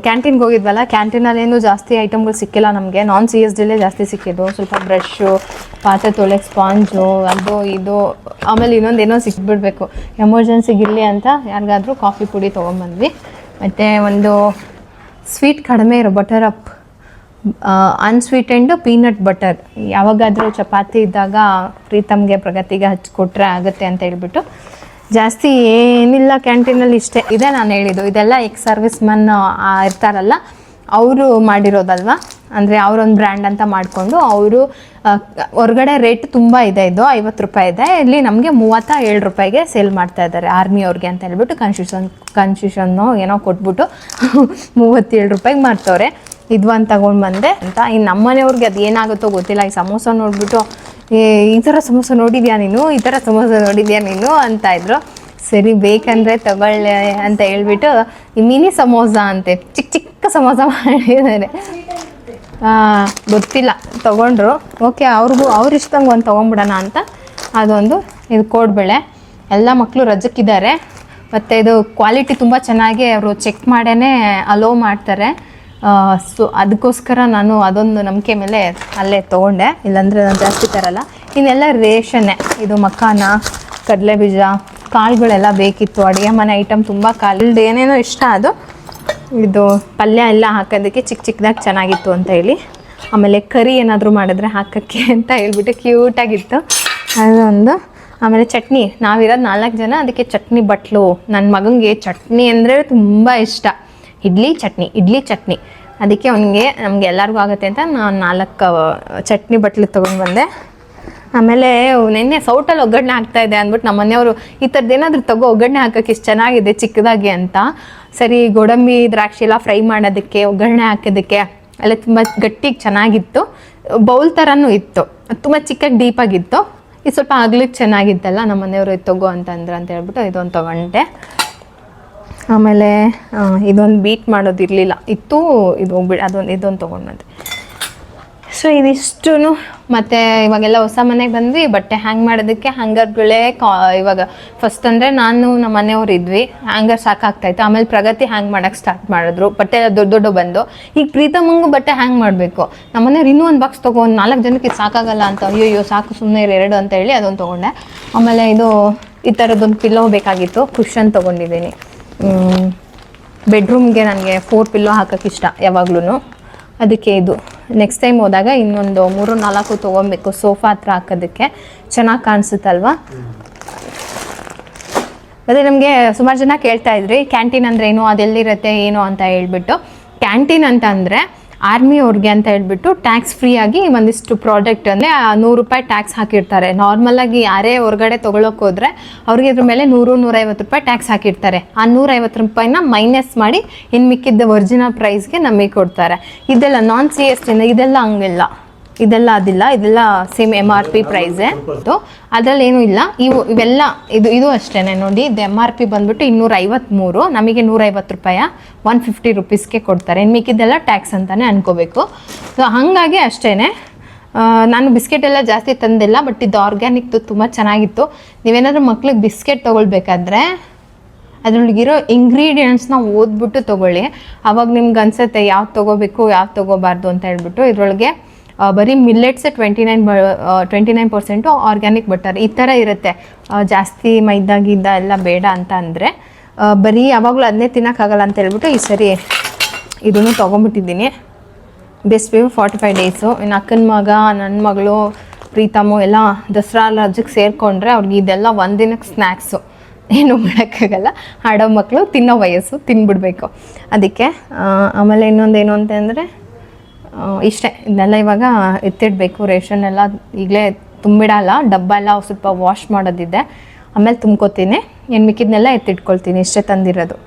ಕ್ಯಾಂಟೀನ್ಗೆ ಹೋಗಿದ್ವಲ್ಲ, ಕ್ಯಾಂಟೀನಲ್ಲೇನು ಜಾಸ್ತಿ ಐಟಮ್ಗಳು ಸಿಕ್ಕಿಲ್ಲ ನಮಗೆ. ನಾನ್ CSDಲೇ ಜಾಸ್ತಿ ಸಿಕ್ಕಿದ್ದು. ಸ್ವಲ್ಪ ಬ್ರಷ್ಷು, ಪಾತ್ರೆ ತೊಳೆಗೆ ಸ್ಪಾಂಜು, ಅದು ಇದು, ಆಮೇಲೆ ಇನ್ನೊಂದೇನೋ ಸಿಕ್ಬಿಡ್ಬೇಕು ಎಮರ್ಜೆನ್ಸಿಗಿರಲಿ ಅಂತ ಯಾರಿಗಾದ್ರೂ ಕಾಫಿ ಪುಡಿ ತೊಗೊಂಬಂದ್ವಿ. ಮತ್ತು ಒಂದು ಸ್ವೀಟ್ ಕಡಿಮೆ ಇರೋ ಬಟರ್ ಅಪ್, ಅನ್ಸ್ವೀಟೆಂಡು ಪೀನಟ್ ಬಟರ್. ಯಾವಾಗಾದರೂ ಚಪಾತಿ ಇದ್ದಾಗ ಪ್ರೀತಮ್ಗೆ, ಪ್ರಗತಿಗೆ ಹಚ್ಕೊಟ್ರೆ ಆಗುತ್ತೆ ಅಂತ ಹೇಳ್ಬಿಟ್ಟು ಜಾಸ್ತಿ ಏನಿಲ್ಲ ಕ್ಯಾಂಟೀನಲ್ಲಿ. ಇಷ್ಟೇ ಇದೆ ನಾನು ಹೇಳಿದ್ದು. ಇದೆಲ್ಲ ಸರ್ವಿಸ್ ಮನ್ ಇರ್ತಾರಲ್ಲ ಅವರು ಮಾಡಿರೋದಲ್ವ, ಅಂದರೆ ಅವರೊಂದು ಬ್ರ್ಯಾಂಡ್ ಅಂತ ಮಾಡಿಕೊಂಡು ಅವರು ಹೊರಗಡೆ ರೇಟ್ ತುಂಬ ಇದೆ. ಇದು 50 ರೂಪಾಯಿ ಇದೆ, ಇಲ್ಲಿ ನಮಗೆ 37 ರೂಪಾಯಿಗೆ ಸೇಲ್ ಮಾಡ್ತಾ ಇದ್ದಾರೆ ಆರ್ಮಿ ಅವ್ರಿಗೆ ಅಂತ ಹೇಳ್ಬಿಟ್ಟು ಕನ್ಸೆಷನ್ನು ಏನೋ ಕೊಟ್ಬಿಟ್ಟು 37 ರೂಪಾಯಿಗೆ ಮಾಡ್ತವ್ರೆ. ಇದು ಅಂತ ತೊಗೊಂಡು ಬಂದೆ ಅಂತ. ಇನ್ನು ನಮ್ಮನೆಯವ್ರಿಗೆ ಅದು ಏನಾಗುತ್ತೋ ಗೊತ್ತಿಲ್ಲ. ಈ ಸಮೋಸ ನೋಡಿಬಿಟ್ಟು ಈ ಥರ ಸಮೋಸ ನೋಡಿದ್ಯಾ ನೀನು, ಈ ಥರ ಸಮೋಸ ನೋಡಿದ್ಯಾ ನೀನು ಅಂತ ಇದ್ರು. ಸರಿ ಬೇಕಂದರೆ ತಗೊಳ್ಳೆ ಅಂತ ಹೇಳ್ಬಿಟ್ಟು ಈ ಮಿನಿ ಸಮೋಸ ಅಂತೆ ಚಿಕ್ಕ ಚಿಕ್ಕ ಸಮೋಸ ಮಾಡಿದ್ದಾರೆ. ಗೊತ್ತಿಲ್ಲ, ತೊಗೊಂಡ್ರು. ಓಕೆ, ಅವ್ರು ಇಷ್ಟಂಗೆ ಒಂದು ತೊಗೊಂಬಿಡೋಣ ಅಂತ. ಅದೊಂದು ಇದು ಕೋಡ್ಬೇಳೆ. ಎಲ್ಲ ಮಕ್ಕಳು ರಜಕ್ಕಿದ್ದಾರೆ. ಮತ್ತು ಇದು ಕ್ವಾಲಿಟಿ ತುಂಬ ಚೆನ್ನಾಗಿ ಅವರು ಚೆಕ್ ಮಾಡೇ ಅಲೋ ಮಾಡ್ತಾರೆ. ಸೊ ಅದಕ್ಕೋಸ್ಕರ ನಾನು ಅದೊಂದು ನಂಬಿಕೆ ಮೇಲೆ ಅಲ್ಲೇ ತೊಗೊಂಡೆ, ಇಲ್ಲಾಂದರೆ ನಾನು ಜಾಸ್ತಿ ತರಲ್ಲ. ಇನ್ನೆಲ್ಲ ರೇಷನ್ನೇ. ಇದು ಮಖಾನ, ಕಡಲೆಬೀಜ, ಕಾಳುಗಳೆಲ್ಲ ಬೇಕಿತ್ತು. ಅಡುಗೆ ಮನೆ ಐಟಮ್ ತುಂಬ ಕಾಲದ್ದು ಏನೇನೋ ಇಷ್ಟ. ಅದು ಇದು ಪಲ್ಯ ಎಲ್ಲ ಹಾಕೋದಕ್ಕೆ ಚಿಕ್ಕ ಚಿಕ್ಕದಾಗಿ ಚೆನ್ನಾಗಿತ್ತು ಅಂತ ಹೇಳಿ. ಆಮೇಲೆ ಕರಿ ಏನಾದರೂ ಮಾಡಿದ್ರೆ ಹಾಕೋಕ್ಕೆ ಅಂತ ಹೇಳ್ಬಿಟ್ಟು ಕ್ಯೂಟಾಗಿತ್ತು ಅದೊಂದು. ಆಮೇಲೆ ಚಟ್ನಿ, ನಾವಿರೋದು 4 ಜನ, ಅದಕ್ಕೆ ಚಟ್ನಿ ಬಟ್ಲು. ನನ್ನ ಮಗನಿಗೆ ಚಟ್ನಿ ಅಂದರೆ ತುಂಬ ಇಷ್ಟ. ಇಡ್ಲಿ ಚಟ್ನಿ ಅದಕ್ಕೆ ನಮಗೆ ಎಲ್ಲರಿಗೂ ಆಗುತ್ತೆ ಅಂತ ನಾನು 4 ಚಟ್ನಿ ಬಟ್ಲು ತೊಗೊಂಡು ಬಂದೆ. ಆಮೇಲೆ ನೆನ್ನೆ ಸೌಟಲ್ಲಿ ಒಗ್ಗರಣೆ ಹಾಕ್ತಾಯಿದ್ದೆ ಅಂದ್ಬಿಟ್ಟು ನಮ್ಮ ಮನೆಯವರು ಈ ಥರದ್ದು ಏನಾದರೂ ಒಗ್ಗರಣೆ ಹಾಕೋಕ್ಕೆ ಇಷ್ಟು ಚೆನ್ನಾಗಿದೆ ಚಿಕ್ಕದಾಗಿ ಅಂತ. ಸರಿ ಗೋಡಂಬಿ ದ್ರಾಕ್ಷಿ ಎಲ್ಲ ಫ್ರೈ ಮಾಡೋದಕ್ಕೆ, ಒಗ್ಗರಣೆ ಹಾಕೋದಕ್ಕೆ ಎಲ್ಲ ತುಂಬ ಗಟ್ಟಿಗೆ ಚೆನ್ನಾಗಿತ್ತು. ಬೌಲ್ ಥರನೂ ಇತ್ತು, ತುಂಬ ಚಿಕ್ಕಗೆ ಡೀಪಾಗಿತ್ತು. ಇದು ಸ್ವಲ್ಪ ಆಗ್ಲಿಕ್ಕೆ ಚೆನ್ನಾಗಿತ್ತಲ್ಲ, ನಮ್ಮ ಮನೆಯವರು ಇದು ತಗೋ ಅಂತಂದ್ರೆ ಅಂತ ಹೇಳ್ಬಿಟ್ಟು ಇದೊಂದು ತೊಗೊಂಡೆ. ಆಮೇಲೆ ಇದೊಂದು ಬೀಟ್ ಮಾಡೋದಿರಲಿಲ್ಲ, ಇತ್ತು, ಇದು ಇದೊಂದು ತೊಗೊಂಡು. ಸೊ ಇದಿಷ್ಟು. ಮತ್ತು ಇವಾಗೆಲ್ಲ ಹೊಸ ಮನೆಗೆ ಬಂದ್ವಿ. ಬಟ್ಟೆ ಹ್ಯಾಂಗ್ ಮಾಡೋದಕ್ಕೆ ಹ್ಯಾಂಗರ್ಗಳೇ ಇವಾಗ ಫಸ್ಟ್ ಅಂದರೆ ನಾನು ನಮ್ಮ ಮನೆಯವ್ರು ಇದ್ವಿ, ಹ್ಯಾಂಗರ್ ಸಾಕಾಗ್ತಾಯಿತ್ತು. ಆಮೇಲೆ ಪ್ರಗತಿ ಹ್ಯಾಂಗ್ ಮಾಡೋಕ್ಕೆ ಸ್ಟಾರ್ಟ್ ಮಾಡಿದ್ರು. ಬಟ್ಟೆ ದೊಡ್ಡ ಬಂದು. ಈಗ ಪ್ರೀತಮ್ಮಂಗೂ ಬಟ್ಟೆ ಹ್ಯಾಂಗ್ ಮಾಡಬೇಕು. ನಮ್ಮ ಮನೆಯವ್ರು ಇನ್ನೂ ಒಂದು ಬಾಕ್ಸ್ ತೊಗೊಂಡು 4 ಜನಕ್ಕೆ ಇದು ಸಾಕಾಗಲ್ಲ ಅಂತ, ಅಯ್ಯೋ ಸಾಕು ಸುಮ್ಮನೆ 2 ಅಂತ ಹೇಳಿ ಅದೊಂದು ತೊಗೊಂಡೆ. ಆಮೇಲೆ ಇದು ಈ ಥರದ್ದೊಂದು ಪಿಲ್ಲೋ ಬೇಕಾಗಿತ್ತು, ಕುಷನ್ ತೊಗೊಂಡಿದ್ದೀನಿ. ಬೆಡ್ರೂಮ್ಗೆ ನನಗೆ 4 ಪಿಲ್ಲೋ ಹಾಕೋಕ್ಕೆ ಇಷ್ಟ ಯಾವಾಗ್ಲೂ. ಅದಕ್ಕೆ ಇದು ನೆಕ್ಸ್ಟ್ ಟೈಮ್ ಹೋದಾಗ ಇನ್ನೊಂದು 3-4 ತೊಗೊಬೇಕು, ಸೋಫಾ ಹತ್ರ ಹಾಕೋದಕ್ಕೆ ಚೆನ್ನಾಗಿ ಕಾಣಿಸುತ್ತಲ್ವ. ಮತ್ತು ನಮಗೆ ಸುಮಾರು ಜನ ಕೇಳ್ತಾ ಇದ್ರಿ ಕ್ಯಾಂಟೀನ್ ಅಂದರೆ ಏನು, ಅದೆಲ್ಲಿರುತ್ತೆ ಏನು ಅಂತ ಹೇಳ್ಬಿಟ್ಟು. ಕ್ಯಾಂಟೀನ್ ಅಂತ ಅಂದರೆ ಆರ್ಮಿ ಅವ್ರಿಗೆ ಅಂತ ಹೇಳ್ಬಿಟ್ಟು ಟ್ಯಾಕ್ಸ್ ಫ್ರೀ ಆಗಿ ಒಂದಿಷ್ಟು ಪ್ರಾಡಕ್ಟ್ ಅಂದರೆ 100 ರೂಪಾಯಿ ಟ್ಯಾಕ್ಸ್ ಹಾಕಿರ್ತಾರೆ. ನಾರ್ಮಲಾಗಿ ಯಾರೇ ಹೊರಗಡೆ ತೊಗೊಳಕ್ಕೆ ಹೋದರೆ ಅವ್ರಿಗೆ ಇದ್ರ ಮೇಲೆ 100-150 ರೂಪಾಯಿ ಟ್ಯಾಕ್ಸ್ ಹಾಕಿರ್ತಾರೆ. ಆ 150 ರೂಪಾಯಿನ ಮೈನಸ್ ಮಾಡಿ ಇನ್ನು ಮಿಕ್ಕಿದ್ದ ಒರಿಜಿನಲ್ ಪ್ರೈಸ್ಗೆ ನಮಗೆ ಕೊಡ್ತಾರೆ. ಇದೆಲ್ಲ ನಾನ್ CST, ಇದೆಲ್ಲ ಹಂಗಿಲ್ಲ, ಇದೆಲ್ಲ ಅದಿಲ್ಲ, ಇದೆಲ್ಲ ಸೇಮ್ MRP ಪ್ರೈಸೇ. ಅದರಲ್ಲಿ ಏನೂ ಇಲ್ಲ. ಇವೆಲ್ಲ ಇದು ಅಷ್ಟೇ ನೋಡಿ. ಇದು MRP ಬಂದ್ಬಿಟ್ಟು 253, ನಮಗೆ 150 ರೂಪಾಯಿ 150 ರುಪೀಸ್ಗೆ ಕೊಡ್ತಾರೆ. ಇನ್ನು ಮಿಕ್ಕಿದ್ದೆಲ್ಲ ಟ್ಯಾಕ್ಸ್ ಅಂತಲೇ ಅನ್ಕೋಬೇಕು. ಸೊ ಹಾಗಾಗಿ ಅಷ್ಟೇ. ನಾನು ಬಿಸ್ಕೆಟ್ ಎಲ್ಲ ಜಾಸ್ತಿ ತಂದಿಲ್ಲ, ಬಟ್ ಇದು ಆರ್ಗ್ಯಾನಿಕ್ದು ತುಂಬ ಚೆನ್ನಾಗಿತ್ತು. ನೀವೇನಾದರೂ ಮಕ್ಳಿಗೆ ಬಿಸ್ಕೆಟ್ ತೊಗೊಳ್ಬೇಕಾದ್ರೆ ಅದ್ರೊಳಗಿರೋ ಇಂಗ್ರೀಡಿಯೆಂಟ್ಸ್ನ ಓದ್ಬಿಟ್ಟು ತೊಗೊಳ್ಳಿ. ಆವಾಗ ನಿಮ್ಗೆ ಅನ್ಸುತ್ತೆ ಯಾವ್ದು ತೊಗೋಬೇಕು ಯಾವ್ದು ತೊಗೋಬಾರ್ದು ಅಂತ ಹೇಳ್ಬಿಟ್ಟು. ಇದರೊಳಗೆ ಬರೀ ಮಿಲ್ಲೆಟ್ಸ್ 29% ಆರ್ಗ್ಯಾನಿಕ್ ಬಟರ್ ಈ ಥರ ಇರುತ್ತೆ. ಜಾಸ್ತಿ ಮೈದಾ ಗಿದ್ದ ಎಲ್ಲ ಬೇಡ ಅಂತ ಅಂದರೆ ಬರೀ ಯಾವಾಗಲೂ ಅದನ್ನೇ ತಿನ್ನೋಕ್ಕಾಗಲ್ಲ ಅಂತ ಹೇಳ್ಬಿಟ್ಟು ಈ ಸರಿ ಇದನ್ನು ತೊಗೊಂಬಿಟ್ಟಿದ್ದೀನಿ. Best 45 days. ಇನ್ನು ಅಕ್ಕನ ಮಗ, ನನ್ನ ಮಗಳು ಪ್ರೀತಮು ಎಲ್ಲ ದಸರಾ ರಜಕ್ಕೆ ಸೇರಿಕೊಂಡ್ರೆ ಅವ್ರಿಗೆ ಇದೆಲ್ಲ ಒಂದಿನಕ್ಕೆ ಸ್ನ್ಯಾಕ್ಸು, ಏನೂ ಮಾಡೋಕ್ಕಾಗಲ್ಲ. ಆಡೋ ಮಕ್ಕಳು ತಿನ್ನೋ ವಯಸ್ಸು, ತಿನ್ಬಿಡ್ಬೇಕು. ಅದಕ್ಕೆ ಆಮೇಲೆ ಇನ್ನೊಂದೇನು ಅಂತಂದರೆ ಇಷ್ಟೇ, ಇದನ್ನೆಲ್ಲ ಇವಾಗ ಎತ್ತಿಡಬೇಕು. ರೇಷನ್ ಎಲ್ಲ ಈಗಲೇ ತುಂಬಿಡಲ್ಲ, ಡಬ್ಬ ಎಲ್ಲ ಸ್ವಲ್ಪ ವಾಶ್ ಮಾಡೋದಿದೆ, ಆಮೇಲೆ ತುಂಬ್ಕೋತೀನಿ. ಏನು ಮಿಕ್ಕಿದ್ನೆಲ್ಲ ಎತ್ತಿಟ್ಕೊಳ್ತೀನಿ. ಇಷ್ಟೇ ತಂದಿರೋದು.